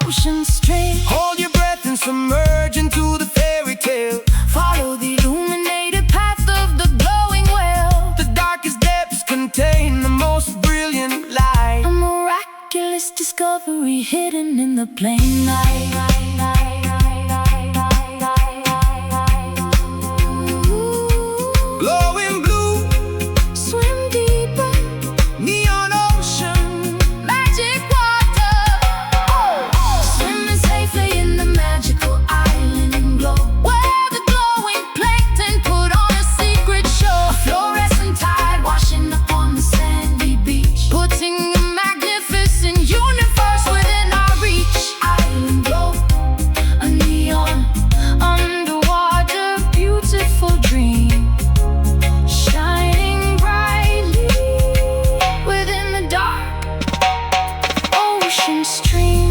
Speaker 3: ocean stream.
Speaker 2: Hold your breath and submerge into the fairy tale.
Speaker 3: Follow the illuminated path of the glowing whale.
Speaker 2: The darkest depths contain the most brilliant light.
Speaker 3: A miraculous discovery hidden in the plain night.
Speaker 2: Glowing blue,
Speaker 3: Swim deeper,
Speaker 2: neon ocean,
Speaker 3: magic water. Swimming safely in the magical island glow, where the glowing plankton put on a secret show. A fluorescent tide washing upon the sandy beach, putting a magnificent universe within our reach. Island glow, a neon, underwater beautiful dream, shining brightly within the dark ocean stream,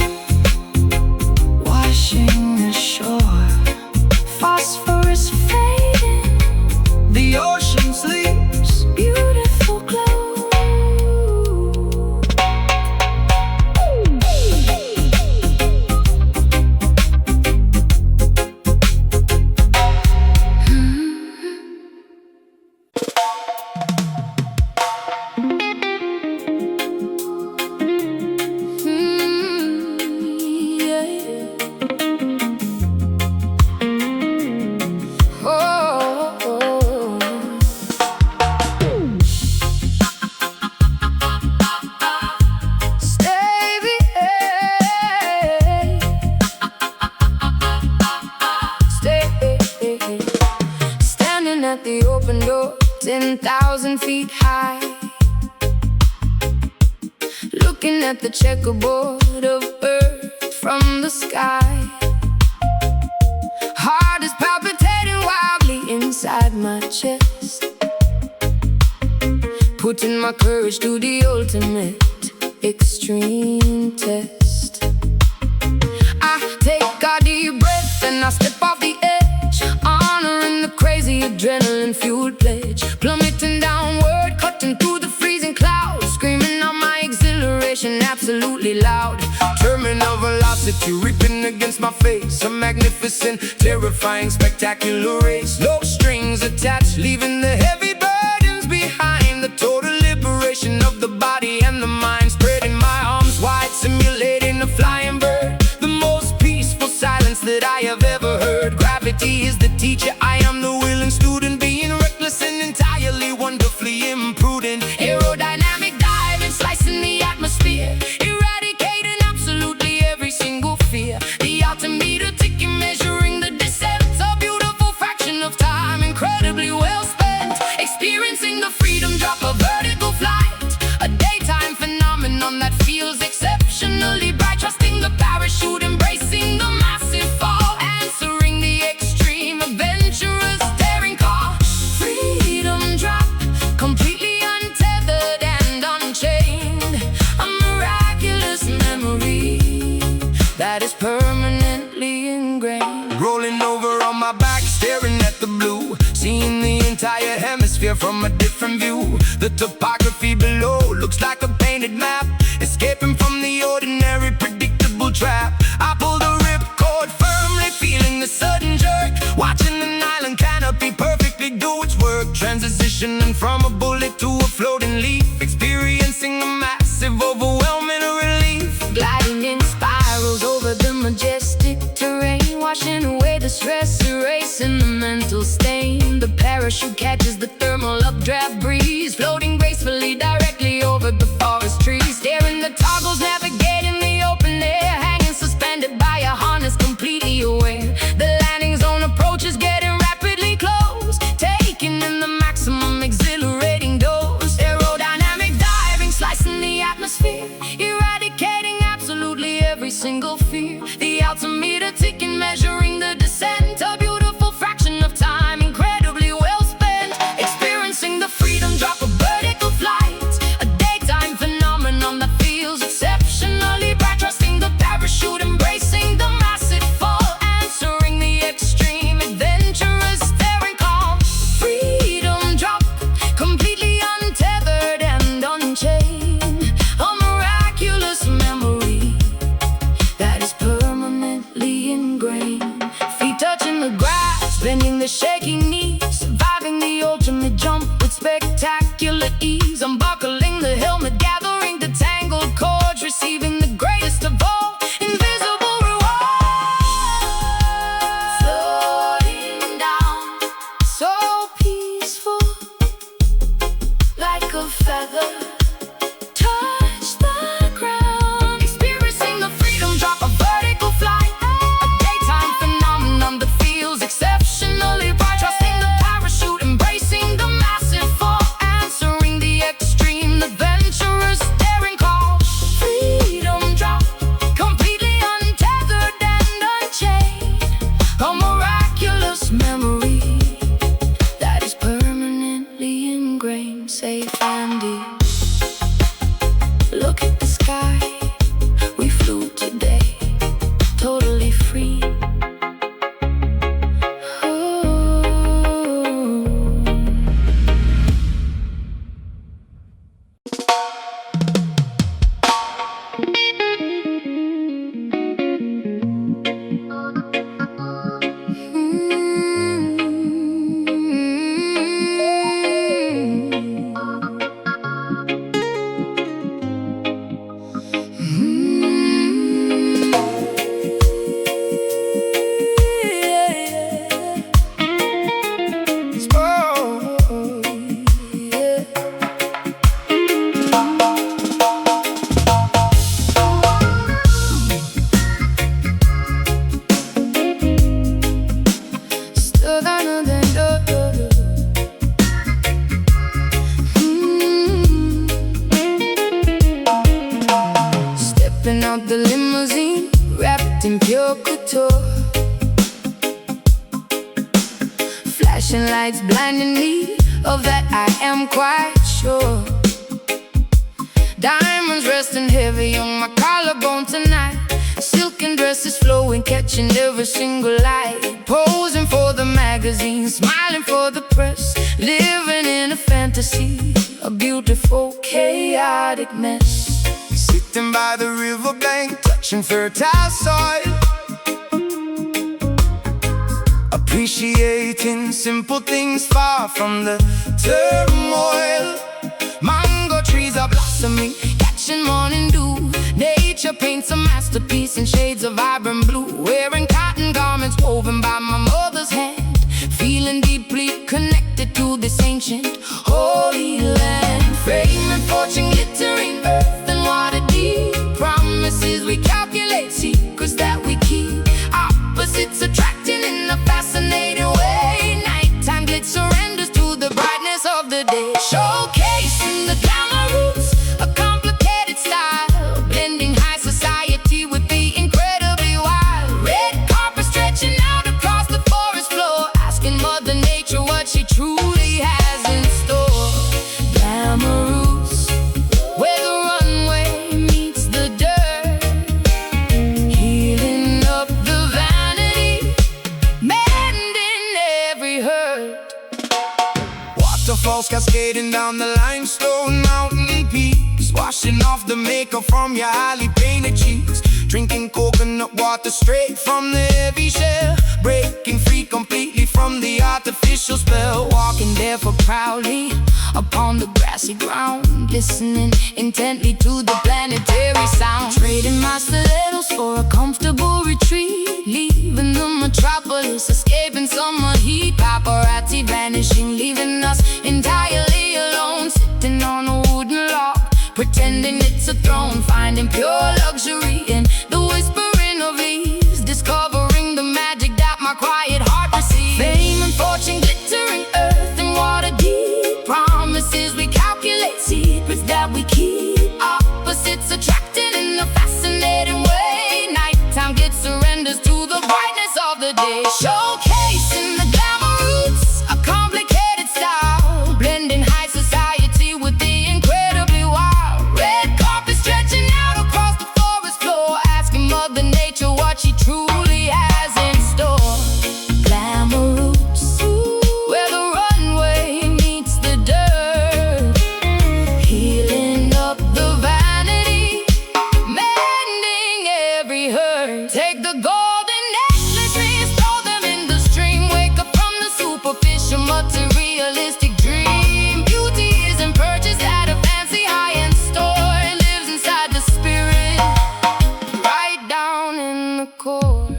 Speaker 3: washing ashore, phosphorus fading,
Speaker 2: the ocean sleeps.
Speaker 3: beautiful glow. Yeah. 7,000 feet high, looking at the checkerboard of Earth from the sky. Heart is palpitating wildly inside my chest, putting my courage to the ultimate extreme test. I take a deep breath and I step off the edge, honoring the crazy adrenaline-fueled pledge. Plummeting downward, cutting through the freezing clouds, screaming out my exhilaration absolutely loud.
Speaker 2: Terminal velocity ripping against my face, a magnificent, terrifying, spectacular race. No strings attached, leaving the heavy burdens behind. The total liberation of the body and the mind, spreading my arms wide, simulating a flying bird. The most peaceful silence that I have ever heard. Gravity is the teacher, I am the willing student, being reckless and entirely wonderfully imprudent.
Speaker 3: Aerodynamic diving, slicing the atmosphere, eradicating absolutely every single fear. The altimeter ticking, measuring the descent, a beautiful fraction of time, incredibly well spent. Experiencing the freedom drop, a vertical flight, a daytime phenomenon that feels exceptionally bright. Trusting the parachute, embracing the massive fall, answering the extreme adventurous daring call. Freedom drop, completely untethered and unchained, a miraculous memory that is permanently ingrained.
Speaker 2: Rolling over on my back, staring at the blue, seeing the entire hemisphere from a different view. The topography below looks like a painted map, escaping from the ordinary, predictable trap. I pull the ripcord firmly, feeling the sudden jerk, watching the island canopy perfectly do its work. Transitioning from a bullet to a floating leaf, experiencing a massive, overwhelming relief.
Speaker 3: Gliding in spirals over the majestic terrain, washing away the stress, erasing the mental stain. The parachute catches the thermal updraft breeze, floating gracefully directly over the forest trees. Staring the toggles, navigating the open air, hanging suspended by a harness, completely aware. The landing zone approaches, getting rapidly close, taking in the maximum exhilarating dose. Aerodynamic diving, slicing the atmosphere, eradicating absolutely every single fear. The altimeter ticking, measuring the descent, a beautiful fraction of time, incredibly well spent. tour. Flashing lights blinding me, of that I am quite sure. Diamonds resting heavy on my collarbone tonight. Silken dresses flowing, catching every single light. Posing for the magazine, smiling for the press. Living in a fantasy, a beautiful, chaotic mess.
Speaker 2: Sitting by the riverbank, touching fertile soil, appreciating simple things far from the turmoil. Mango trees are blossoming, catching morning dew. Nature paints a masterpiece in shades of vibrant blue. Wearing cotton garments woven by my mother's hand, feeling deeply connected to this ancient holy land. Fame and fortune glittering, earth and water deep. Promises we calculate, secrets that we keep. Opposites attracting in a fascinating way. Nighttime glitz surrenders to the brightness of the day. Showcasing the glamour roots, a complicated style, blending high society with the incredibly wild. Red carpet stretching out across the forest floor, asking Mother Nature what she truly has in store. Glamour roots, where the runway meets the dirt, healing up the vanity, mending every hurt. Waterfalls cascading down the limestone mountain peaks, washing off the makeup from your highly painted cheeks. Drinking coconut water straight from the heavy shell, breaking free completely from the artificial spell.
Speaker 3: Walking barefoot proudly upon the grassy ground, listening intently to the planetary sound. Trading my stilettos for a comfortable retreat, leaving the metropolis, escaping summer heat. Paparazzi vanishing, leaving us entirely alone, sitting on a wooden log, pretending it's a throne. Finding pure luxury in the whispering of leaves, discovering the magic that my quiet heart receives. Fame and fortune glittering, earth and water deep. Promises we calculate, secrets that we keep. Opposites attracting in a fascinating way. Nighttime gets surrenders to the brightness of the day. Showcasing the glamour roots, a complicated style, blending high society with the incredibly wild. Red carpet stretching out across the forest floor, asking Mother Nature what she truly has in store. Glamour roots, where the runway meets the dirt, healing up the vanity, mending every hurt. Take the golden necklace rings, throw them in the stream. Wake up from the superficial materialistic dream. Beauty isn't purchased at a fancy high-end store. It lives inside the spirit, right down in the core.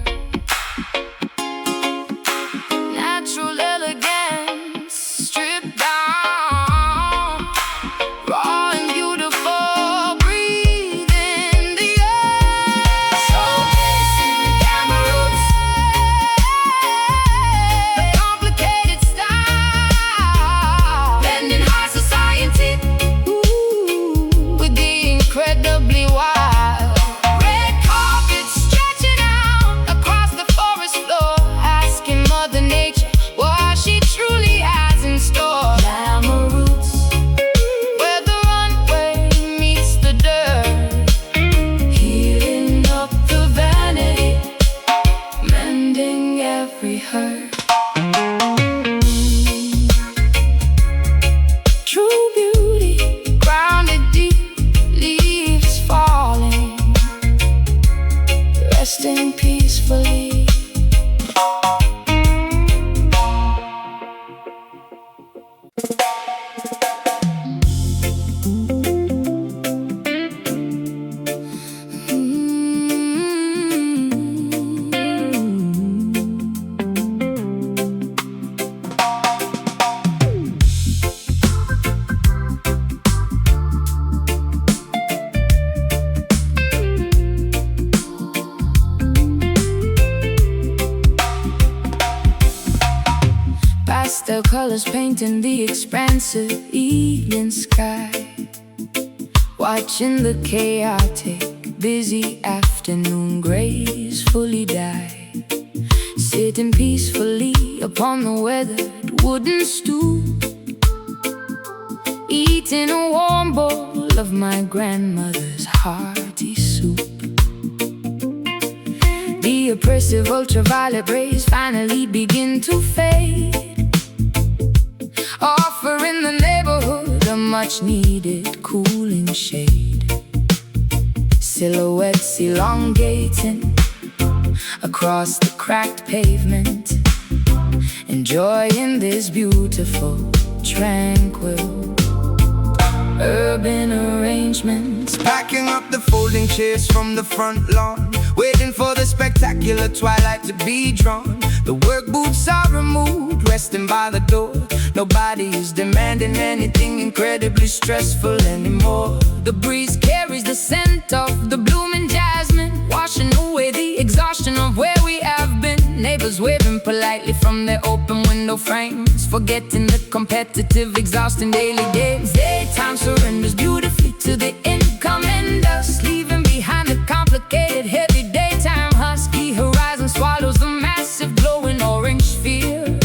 Speaker 3: Natural elegance, stripped down, raw and beautiful, breathing the air. Showcasing the glamour roots, the complicated style, blending high society with the incredibly wild. Red carpet stretching out across the forest floor, asking Mother Nature what she truly has in store. Glamour roots, where the runway meets the dirt, healing up the vanity, mending every hurt. True beauty, grounded deep, leaves falling, resting peacefully. Pastel colors painting the expansive evening sky, watching the chaotic busy afternoon gracefully die, sitting peacefully upon the weathered wooden stoop, eating a warm bowl of my grandmother's hearty soup. The oppressive ultraviolet rays finally begin to fade, offering the neighborhood a much-needed cooling shade. Silhouettes elongating across the cracked pavement, enjoying this beautiful, tranquil urban arrangements.
Speaker 2: Packing up the folding chairs from the front lawn, waiting for the spectacular twilight to be drawn. The work boots are removed, resting by the door. Nobody is demanding anything incredibly stressful anymore.
Speaker 3: The breeze carries the scent of the blooming jasmine, washing away the exhaustion of where we have been. Neighbors waving politely from their open window frames, forgetting the competitive, exhausting daily days. Daytime surrenders beautifully to the incoming dust, leaving behind the complicated, heavy daytime husky. Horizon swallows the massive, glowing orange sphere,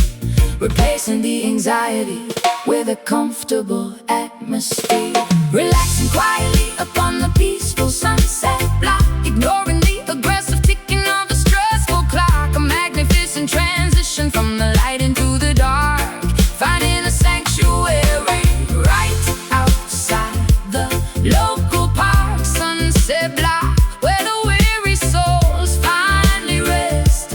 Speaker 3: replacing the anxiety with a comfortable atmosphere. Relaxing quietly upon the peaceful sunset block, ignoring the aggressive ticking of the stressful clock. A magnificent transition from the light into the dark, finding a sanctuary right outside the local park. Sunset block, where the weary souls finally rest,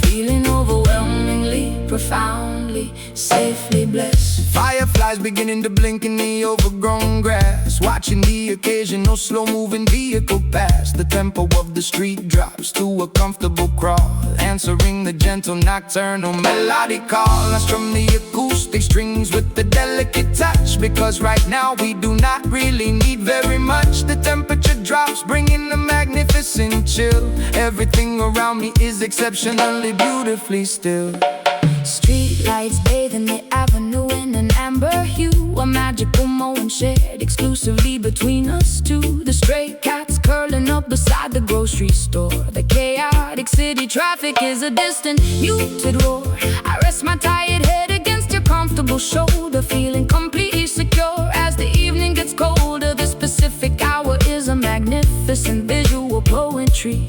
Speaker 3: feeling overwhelmingly, profoundly, safely blessed.
Speaker 2: Fireflies beginning to blink in the overgrown grass, watching the occasional slow-moving vehicle pass. The tempo of the street drops to a comfortable crawl, answering the gentle nocturnal melodic call. I strum the acoustic strings with the delicate touch, because right now we do not really need very much. The temperature drops, bringing a magnificent chill. Everything around me is exceptionally beautifully still.
Speaker 3: Street lights bathing the avenue in an amber hue, a magical moment shared exclusively between us two. The stray cats curling up beside the grocery store. The chaotic city traffic is a distant, muted roar. I rest my tired head against your comfortable shoulder, feeling completely secure as the evening gets colder. The specific hour is a magnificent visual poetry,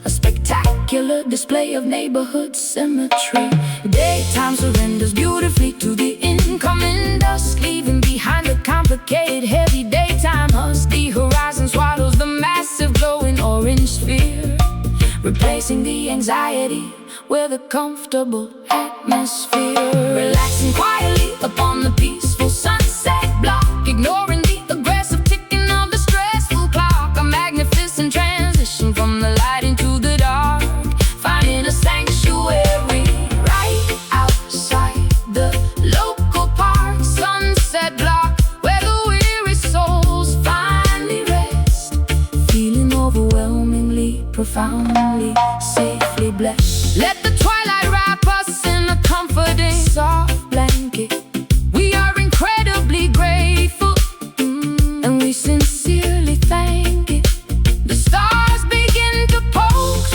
Speaker 3: a spectacular display of neighborhood symmetry. Daytime surrenders beautifully to the incoming dusk, leaving behind the complicated, heavy daytime husk. The horizon swallows the massive, glowing orange sphere, replacing the anxiety with a comfortable atmosphere. Relaxing quietly upon the peaceful sunset block, ignoring the aggressive ticking of the stressful clock. A magnificent transition from the light into the dark, finding a sanctuary right outside the local park. Sunset block, where the weary souls finally rest, feeling overwhelmingly, profoundly, safely blessed. Let the twilight wrap us in a comforting, soft blanket. We are incredibly grateful, and we sincerely thank it. The stars begin to poke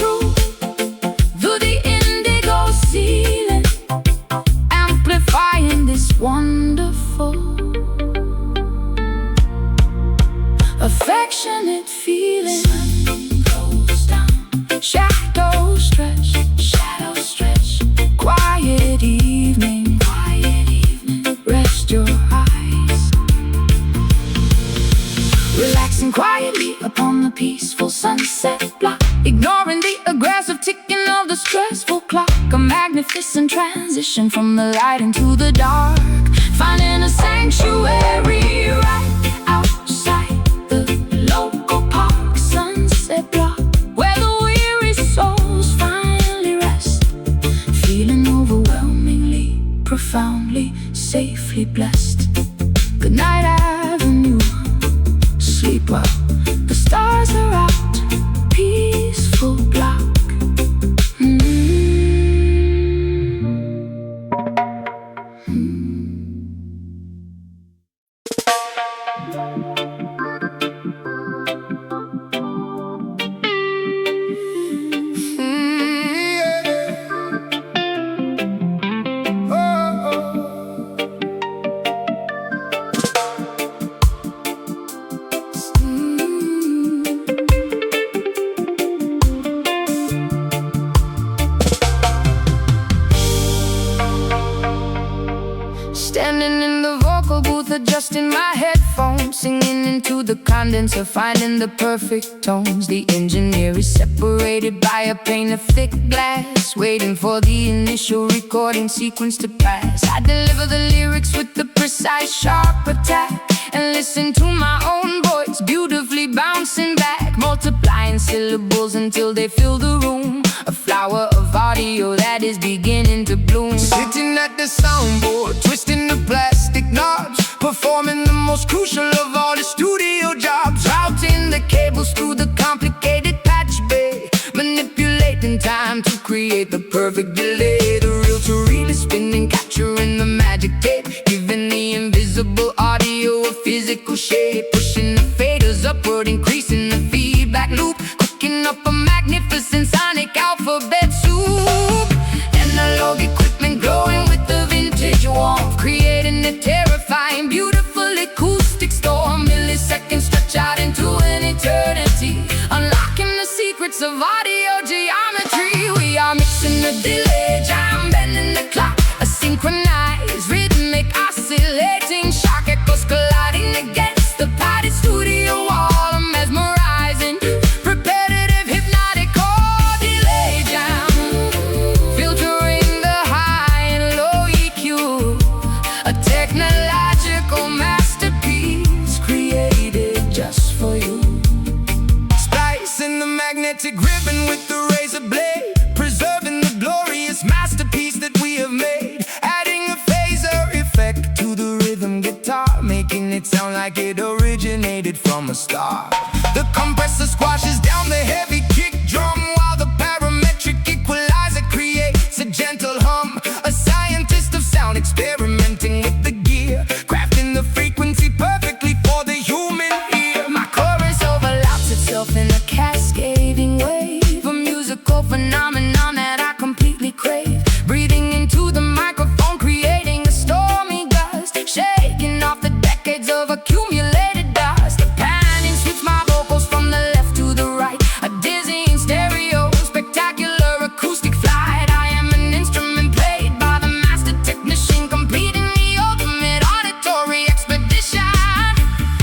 Speaker 3: through the indigo ceiling, amplifying this wonderful, affectionate feeling. Sun goes down, shadows stretch, quiet evening, rest your eyes. Relaxing quietly upon the peaceful sunset block, ignoring the aggressive ticking of the stressful clock. A magnificent transition from the light into the dark, finding a sanctuary right outside the local park. Sunset block, where the weary souls finally rest, feeling overwhelmingly, profoundly, safely blessed. Good night, Avenue. Sleep well. The stars are out. Peaceful block. adjusting my headphones, singing into the condenser, finding the perfect tones. The engineer is separated by a pane of thick glass, waiting for the initial recording sequence to pass. I deliver the lyrics with the precise, sharp attack, and listen to my own voice beautifully bouncing back, multiplying syllables until they fill the room. A flower of audio that is beginning to bloom.
Speaker 2: Sitting at the soundboard, twisting the plastic knobs, performing the most crucial of all the studio jobs.
Speaker 3: Routing the cables through the complicated patch bay, manipulating time to create the perfect delay. The reel to reel is spinning, capturing the magic tape, giving the invisible audio a physical shape. Pushing the faders upward, increasing the feedback loop, cooking up a magnificent sonic alphabet soup. Analog equipment glowing with the vintage warmth, creating a terrifying, beautiful acoustic storm. Milliseconds stretch out into an eternity, unlocking the secrets of audio geometry. We are mixing the delay, jam bending the clock, a synchronized, rhythmic, oscillating shock echoes colliding against the padded studio wall. Mesmerizing, repetitive, hypnotic chord delay jam, filtering the high and low EQ, a technological masterpiece created just for you.
Speaker 2: Splicing the magnetic ribbon with the razor blade, preserving the glorious masterpiece that we have made. Adding a phaser effect to the rhythm guitar, making it sound like it originated from a star. The compressor squashes down the heavy kick drum, while the parametric equalizer creates a gentle hum. A scientist of sound experimenting with the gear, crafting the frequency perfectly for the human ear.
Speaker 3: My chorus overlaps itself in a cascading wave, a musical phenomenon that I completely crave. Breathing into the microphone, creating a stormy gust, shaking off the decades of accumulated dust. The panning sweeps my vocals from the left to the right, a dizzying stereo, spectacular acoustic flight. I am an instrument played by the master technician, completing the ultimate auditory expedition.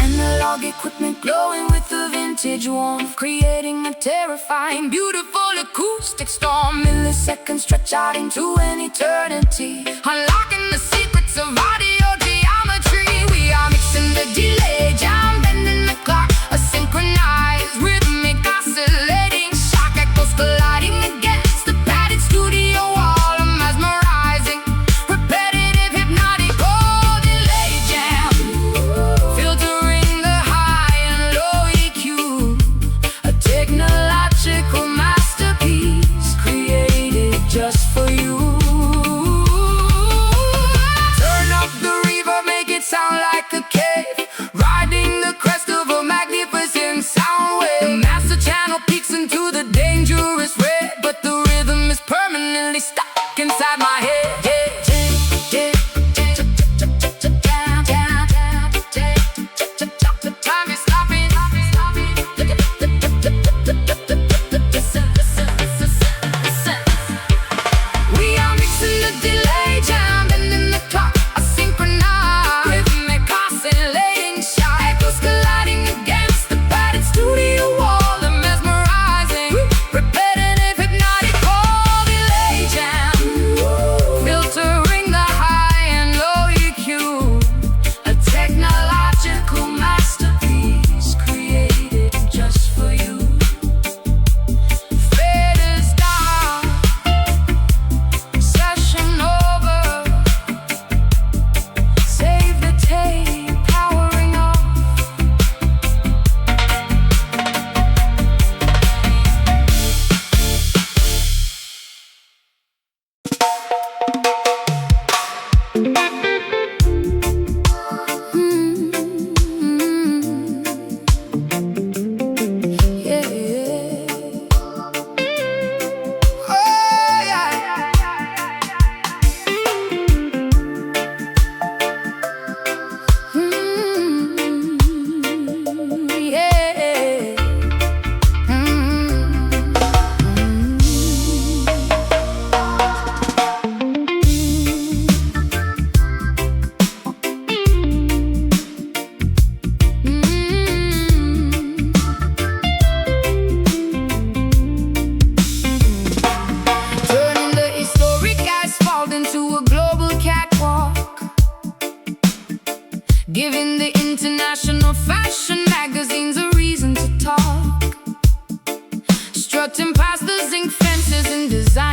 Speaker 3: Analog equipment glowing with the vintage warmth, creating a terrifying, beautiful acoustic storm. Milliseconds stretch out into an eternity, unlocking the secrets of audio geometry. We are mixing the delay, jam bending the clock, a synchronized, rhythmic, oscillating shock echoes colliding against the padded studio wall. Mesmerizing, repetitive, hypnotic chord delay jam, filtering the high and low EQ, a technological masterpiece created just for you. Turn up the reverb, make it sound like a cave, riding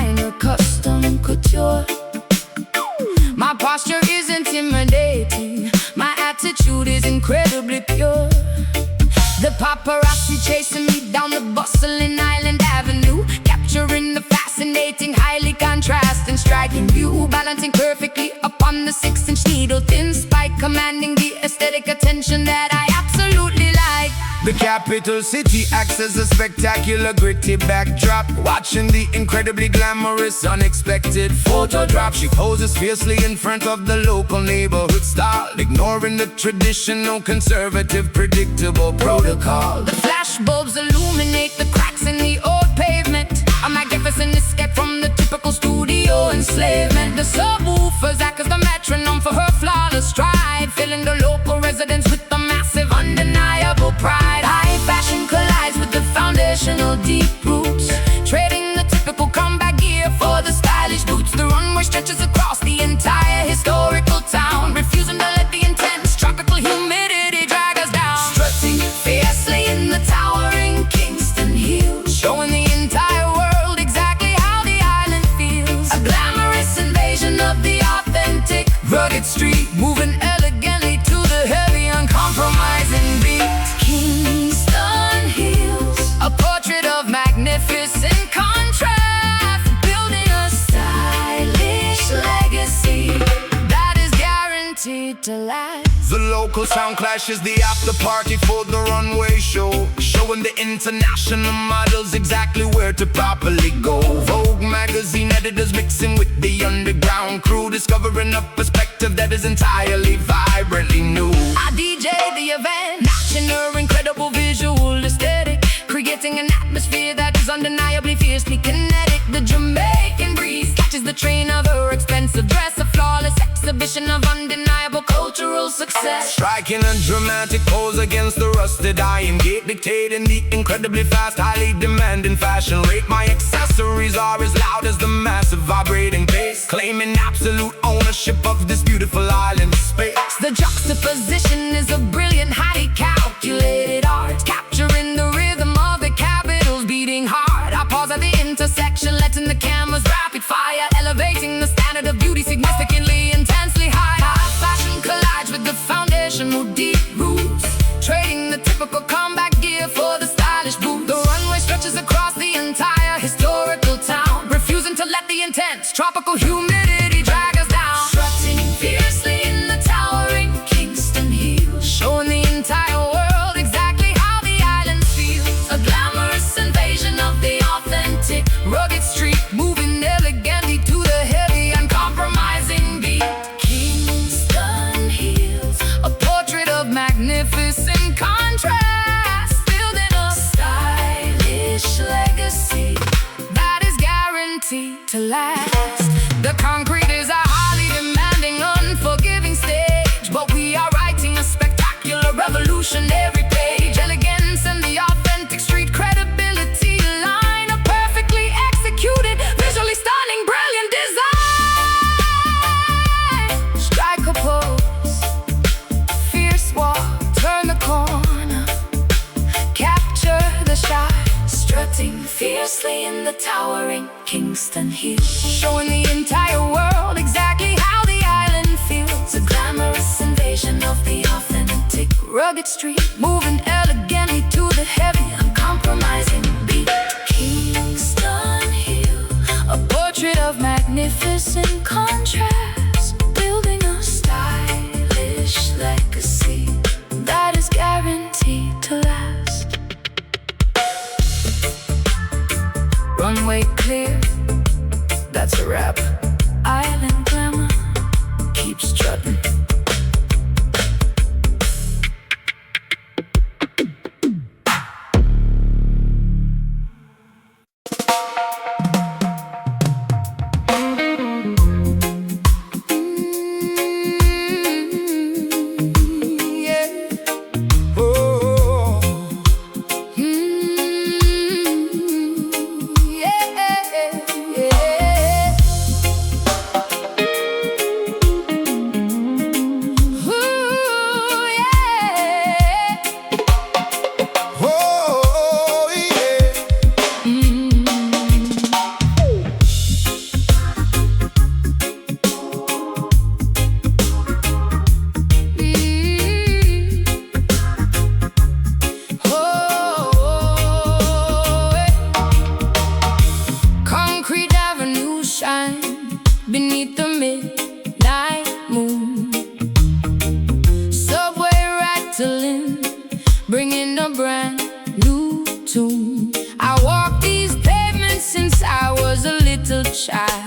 Speaker 3: designer, custom couture. My posture is intimidating, my attitude is incredibly pure. The paparazzi chasing me down the bustling Island Avenue, capturing the fascinating, highly contrasting, striking view, balancing perfectly upon the 6-inch needle, thin spike, commanding the aesthetic attention that I absolutely like.
Speaker 2: The capital city acts as a spectacular, gritty backdrop, watching the incredibly glamorous, unexpected photo drop. She poses fiercely in front of the local neighborhood style, ignoring the traditional, conservative, predictable protocol.
Speaker 3: The flash bulbs illuminate the cracks in the old pavement, a magnificent escape from the typical studio enslavement. The subwoofers act as the metronome for her flawless stride, filling the local residents with the massive, undeniable pride. High fashion collides with the foundational deep roots, trading the typical combat gear for the stylish boots. The runway stretches across the entire historical town, refusing to let the intense tropical humidity drag us down. Strutting fiercely in the towering Kingston hills, showing the entire world exactly how the island feels. A glamorous invasion of the authentic, rugged street, moving elegantly to the heavy, uncompromising beat. Kingston hills, a portrait of magnificent contrast, building a stylish legacy that is guaranteed to last.
Speaker 2: The local sound clash is the after party for the runway show, showing the international models exactly where to properly go. Vogue magazine editors mixing with the underground crew, discovering a perspective that is entirely vibrantly new.
Speaker 3: I DJ the event, matching her incredible visual aesthetic, creating an atmosphere that is undeniably fiercely kinetic. The Jamaican breeze catches the train of her expensive dress, a flawless exhibition of undeniable cultural success.
Speaker 2: Striking a dramatic pose against the rusted iron gate, dictating the incredibly fast, highly demanding fashion rate. My accessories are as loud as the massive vibrating bass, claiming absolute ownership of this beautiful island space.
Speaker 3: The juxtaposition is a brilliant, highly calculated art, capturing the rhythm of the capitals beating hard. I pause at the intersection, letting the cameras rapid fire, elevating the standard of beauty significantly, intensely high. High fashion collides with the foundational deep roots, trading the typical combat gear for the stylish boots. The runway stretches across the entire historical town, refusing to let the intense tropical humidity drag us down. Strutting fiercely in the towering Kingston hills, showing the entire world exactly how the island feels. A glamorous invasion of the authentic, rugged street, moving elegantly to the heavy, uncompromising beat. Kingston hills, a portrait of magnificent contrast, building a stylish legacy that is guaranteed to last. The concrete is a highly demanding, unforgiving stage, but we are writing a spectacular revolution every page. Elegance and the authentic street credibility line up perfectly executed, visually stunning, brilliant design. Strike a pose, fierce walk, turn the corner, capture the shot. Strutting fiercely in the towering Kingston hills, showing the entire world exactly how the island feels. A glamorous invasion of the authentic, rugged street, moving elegantly to the heavy, uncompromising beat. Kingston Hill, a portrait of magnificent contrast, building a stylish legacy that is guaranteed to last. Runway clear, that's a wrap. Island glamour, keep strutting.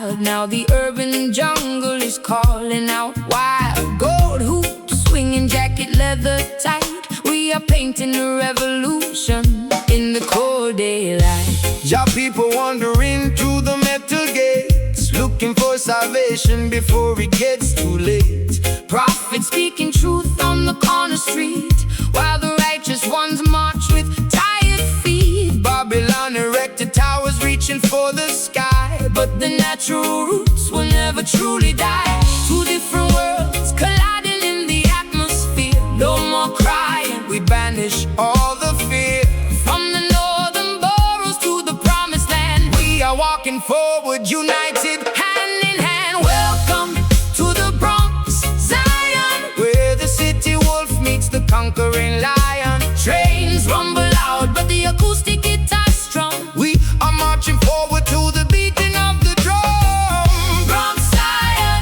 Speaker 3: loud. Now the urban jungle is calling out wild. Gold hoops, swinging jacket, leather tight. We are painting a revolution in the cold daylight.
Speaker 2: Ya people wandering through the metal gates, looking for salvation before it gets too late.
Speaker 3: Prophets speaking truth on the corner street, while the righteous ones march with tired feet.
Speaker 2: Babylon erected towers reaching for the sky,
Speaker 3: but the natural roots will never truly die. Two different worlds colliding in the atmosphere. No more crying,
Speaker 2: we banish all the fear.
Speaker 3: from the northern boroughs to the promised land.
Speaker 2: We are walking forward, united,
Speaker 3: Hand in hand, welcome to the Bronx, Zion,
Speaker 2: where the city wolf meets the conquering lion.
Speaker 3: trains rumble loud, but the acoustic guitar's strong.
Speaker 2: We are marching forward to the beating of the drum.
Speaker 3: Bronx, Zion,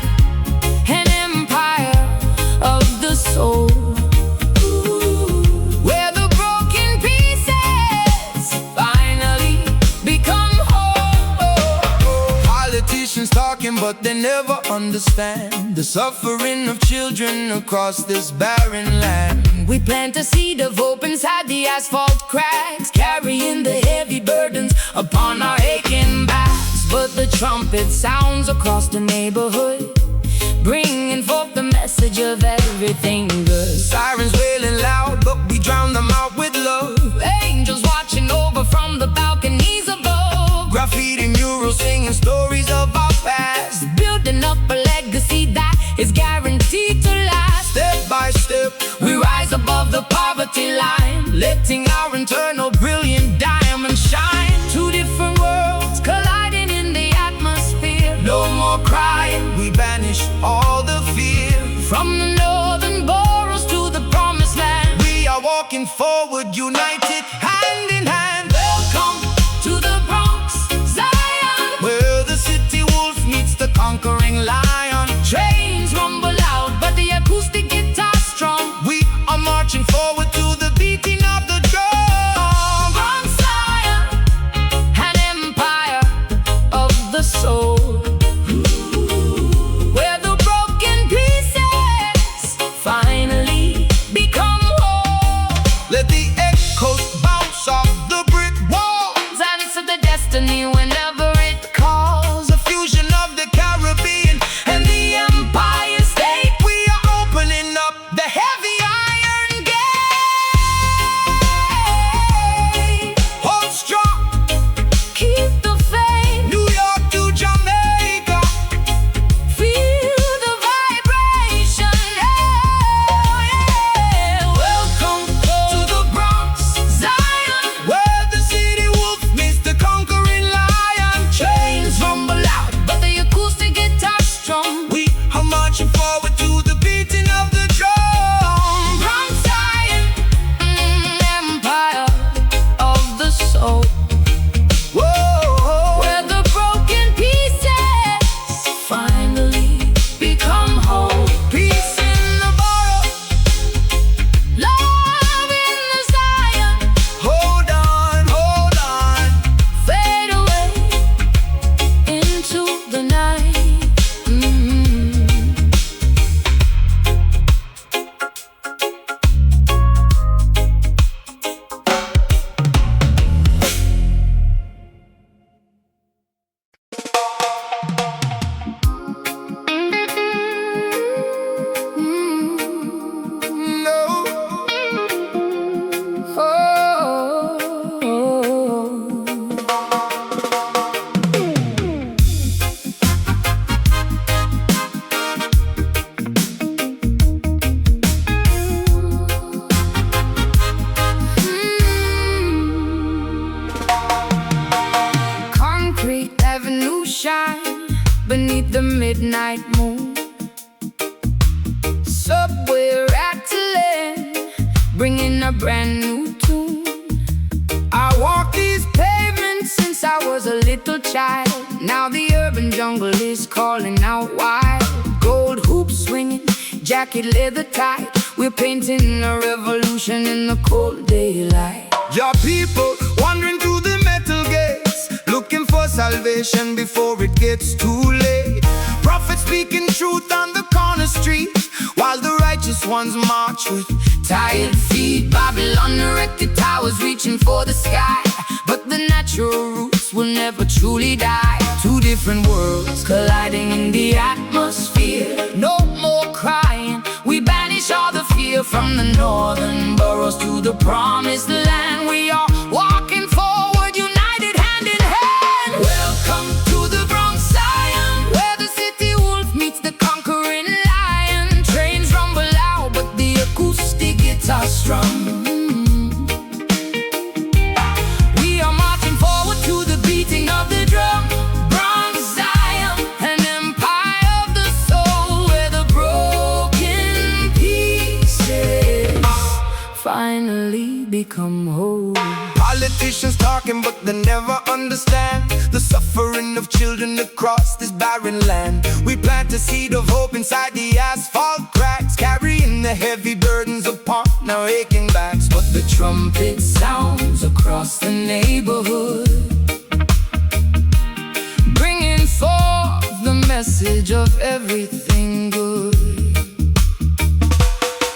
Speaker 3: an empire of the soul, where the broken pieces finally become whole.
Speaker 2: Politicians talking, but they never understand the suffering of children across this barren land.
Speaker 3: We plant a seed of hope inside the asphalt cracks, carrying the heavy burdens upon our aching backs. But the trumpet sounds across the neighborhood, bringing forth the message of everything good.
Speaker 2: Sirens wailing loud, but we drown them out with love.
Speaker 3: Angels watching over from the balconies above,
Speaker 2: Graffiti murals singing stories of our past.
Speaker 3: building up a legacy that is guaranteed to last.
Speaker 2: Step by step,
Speaker 3: We rise above the poverty line,
Speaker 2: letting our internal brilliant diamond shine.
Speaker 3: two different worlds colliding in the atmosphere.
Speaker 2: No more crying, we banish all the fear.
Speaker 3: From the northern boroughs to the promised land,
Speaker 2: We are walking forward, united, hand in hand.
Speaker 3: welcome to the Bronx, Zion,
Speaker 2: Where the city wolf meets the conquering lion.
Speaker 3: trains rumble loud, but the acoustic guitar's strong.
Speaker 2: We are marching forward to the beating of the drum.
Speaker 3: Bronx, Zion, an empire of the soul, where the broken pieces finally become whole.
Speaker 2: Let the echoes bounce off the brick walls.
Speaker 3: And it's the destiny whenever it calls.
Speaker 2: A fusion of the Caribbean and the Empire State. We are opening up the heavy iron gate. Hold strong,
Speaker 3: Keep the faith,
Speaker 2: New York to Jamaica.
Speaker 3: feel the vibration. Yeah, yeah. Welcome to the Bronx, Zion,
Speaker 2: Where the city wolf meets the conquering lion.
Speaker 3: chains rumble loud, but the acoustic guitar's strong.
Speaker 2: We are marching forward to the beating of the drum.
Speaker 3: Bronx, Zion, empire of the soul,
Speaker 2: Whoa,
Speaker 3: where the broken pieces finally become whole.
Speaker 2: peace in the borough.
Speaker 3: Love in the Zion,
Speaker 2: Hold on,
Speaker 3: fade away into the night.
Speaker 2: no.
Speaker 3: Concrete Avenue shine beneath the midnight moon. Subway rattling, bringing a brand new tune. I walk these pavements since I was a little child. Now the urban jungle is calling out wild. Gold hoops swinging, jacket leather tight. We're painting a revolution in the cold daylight.
Speaker 2: Your people wandering through the metal gates, looking for salvation before it gets too late. Prophets speaking truth on the corner streets, while the righteous ones march with
Speaker 3: tired feet. Babylon erected towers reaching for the sky, but the natural roots will never truly die.
Speaker 2: two different worlds
Speaker 3: Colliding in the atmosphere. No more crying, we banish all the fear. From the northern boroughs to the promised land, we are walking forward, united hand in hand.
Speaker 1: Welcome to the Bronx, Zion,
Speaker 3: Where the city wolf meets the conquering lion. Trains rumble loud, but the acoustic guitar strum. We are marching forward to the beating of the drum. Bronx, Zion, an empire of the soul, where the broken pieces finally become whole.
Speaker 2: Politicians talking but they never understand the suffering of children across this barren land. We plant a seed of hope inside the asphalt cracks, carrying the heavy burdens upon our aching backs. But
Speaker 3: The trumpet sounds across the neighborhood, bringing forth the message of everything good.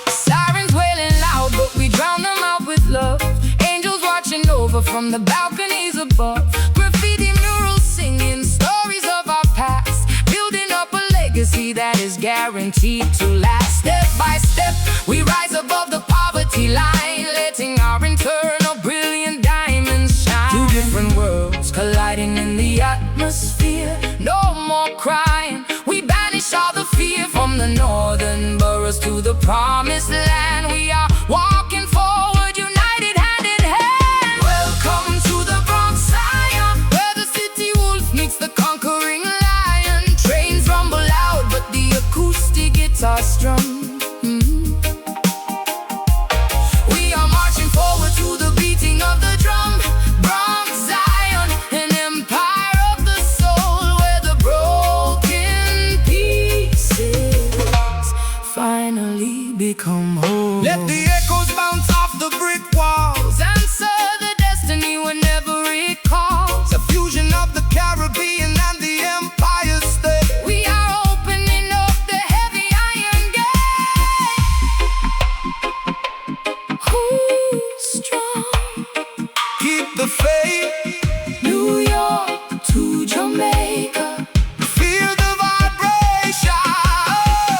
Speaker 3: Sirens wailing loud, but we drown them out with love. Angels watching over from the balconies above. Graffiti murals singing stories of our past, building up a legacy that is guaranteed to last. Step by step, we rise above the poverty line, letting our internal brilliant diamonds shine.
Speaker 2: two different worlds
Speaker 3: Colliding in the atmosphere. No more crying, we banish all the fear. From the northern boroughs to the promised land, we are walking forward, united hand in hand.
Speaker 1: welcome to the Bronx, Zion,
Speaker 3: Where the city wolf meets the conquering lion. Trains rumble loud, but the acoustic guitar strum. We are marching forward to the beating of the drum. Bronx, Zion, an empire of the soul, where the broken pieces finally become whole.
Speaker 2: Let the echoes bounce off the brick walls,
Speaker 3: Answer the destiny whenever it calls.
Speaker 2: the fusion of the Caribbean and the Empire State.
Speaker 3: We are opening up the heavy iron gate. Who's strong?
Speaker 2: Keep the faith,
Speaker 3: New York to Jamaica.
Speaker 2: feel the vibration.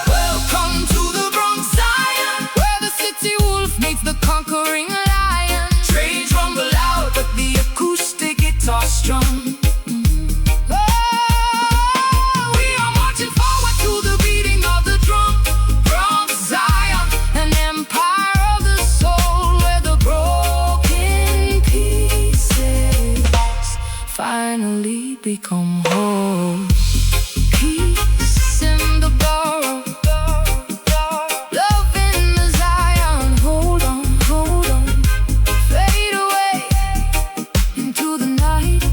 Speaker 1: welcome to the Bronx, Zion,
Speaker 3: Where the city wolf meets the conquering lion.
Speaker 1: trains rumble loud,
Speaker 3: But the acoustic guitar strum. We are marching forward to the beating of the drum. Bronx, Zion, an empire of the soul, where the broken pieces finally become whole. Peace in the borough, love in the Zion. Hold on, fade away into the night.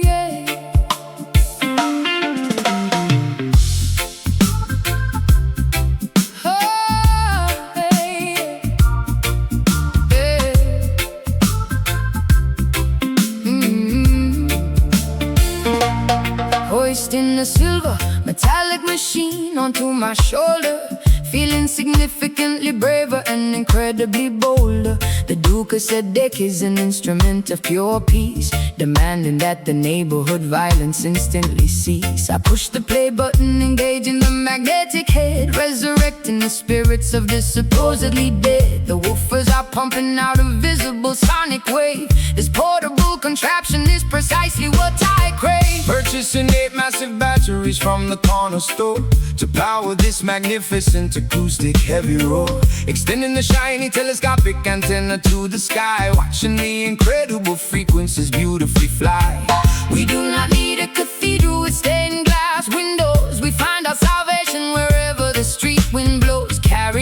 Speaker 3: Yeah. Oh, hey, yeah. Hoisting the silver metallic machine onto my shoulder, feeling significantly braver and incredibly bolder. The Duke of Sedek is an instrument of pure peace, demanding that the neighborhood violence instantly cease. I push the play button, engaging the magnetic head, resurrecting the spirits of the supposedly dead. The woofers are pumping out a visible sonic wave. This portable contraption is precisely what I crave.
Speaker 2: Purchasing 8 massive batteries from the corner store to power this magnificent acoustic heavy roar. Extending the shiny telescopic antenna to the sky, watching the incredible frequencies beautifully fly.
Speaker 3: We do not need a cathedral with stained glass windows. We find our salvation wherever the street wind blows. Carry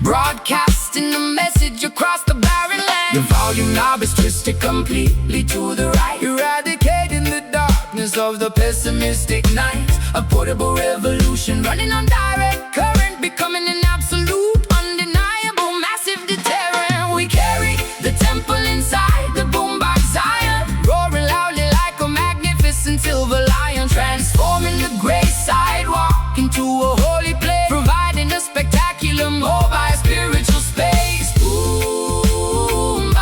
Speaker 3: broadcasting a message across the barren land.
Speaker 1: The volume knob is twisted completely to the right,
Speaker 2: eradicating the darkness of the
Speaker 1: pessimistic night. A portable revolution running on direct current, becoming an absolute, undeniable, massive deterrent. We carry the temple inside the boombox Zion, roaring loudly like a magnificent silver lion, transforming the gray sidewalk into a holy place, providing a spectacular mobile spiritual space. Boombox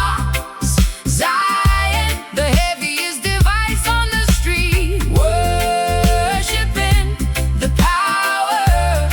Speaker 1: Zion, the heaviest device on the street, worshiping the power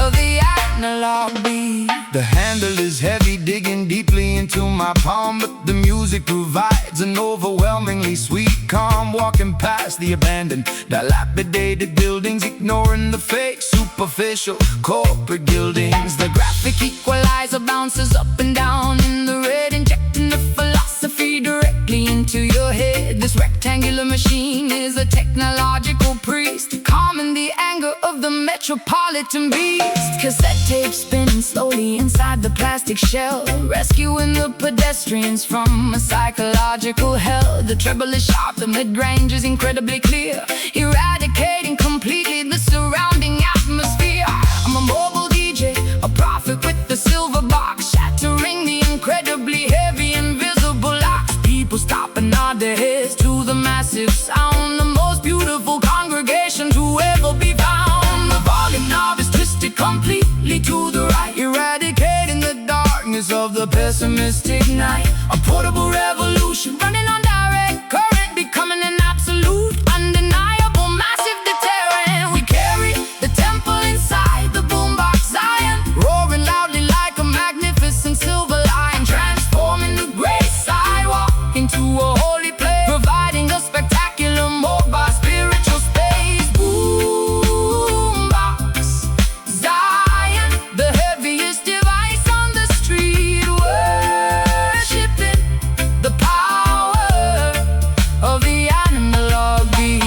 Speaker 1: of the analog beat.
Speaker 2: The handle is heavy, digging deeply into my palm, but the music provides an overwhelmingly sweet calm. Walking past the abandoned, dilapidated buildings, ignoring the fake, superficial corporate gildings.
Speaker 3: The graphic equalizer bounces up and down in the red, injecting the philosophy directly into your head. This rectangular machine is a technological priest, calming the anger of the metropolitan beast.
Speaker 1: Cassette tape spinning slowly inside the plastic shell,
Speaker 3: rescuing the pedestrians from a psychological hell. The treble is sharp, the mid-range is incredibly clear, eradicating completely the surrounding atmosphere. I'm a mobile DJ, a prophet with the silver box, shattering the incredibly heavy invisible locks. People stop and nod their heads to the massive sound, the most beautiful congregation to ever be found. The volume knob is twisted completely to the right,
Speaker 2: eradicating the darkness of the
Speaker 3: pessimistic night. A portable revolution running on direct current, becoming an absolute, undeniable, massive deterrent. We carry the temple inside the boombox Zion, roaring loudly like a magnificent silver lion, transforming the gray sidewalk into a holy place, providing a spectacular mobile spiritual space. Boombox Zion, the heaviest device on the street, worshiping the power of the analog beat.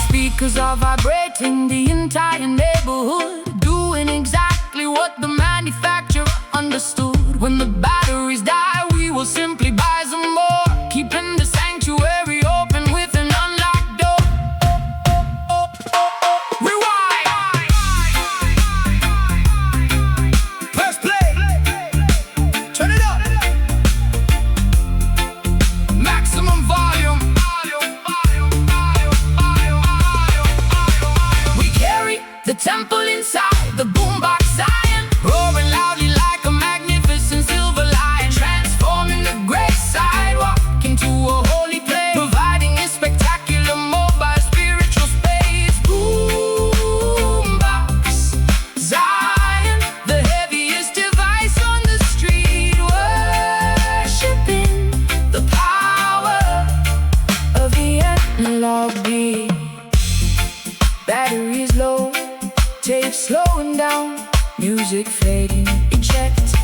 Speaker 3: Speakers are vibrating the entire neighborhood, doing exactly what the manufacturer understood. When the batteries die, we will simply buy some more, keeping the sanctuary open with an unlocked door. Rewind!
Speaker 2: Press play, turn it up,
Speaker 3: Maximum volume. We carry the temple inside the boombox Zion, roaring loudly like a magnificent silver lion, transforming the gray sidewalk into a holy place, providing a spectacular mobile spiritual space. Boombox Zion, the heaviest device on the street, worshiping the power of the analog beat. Batteries low, tape slowing down, music fading, eject.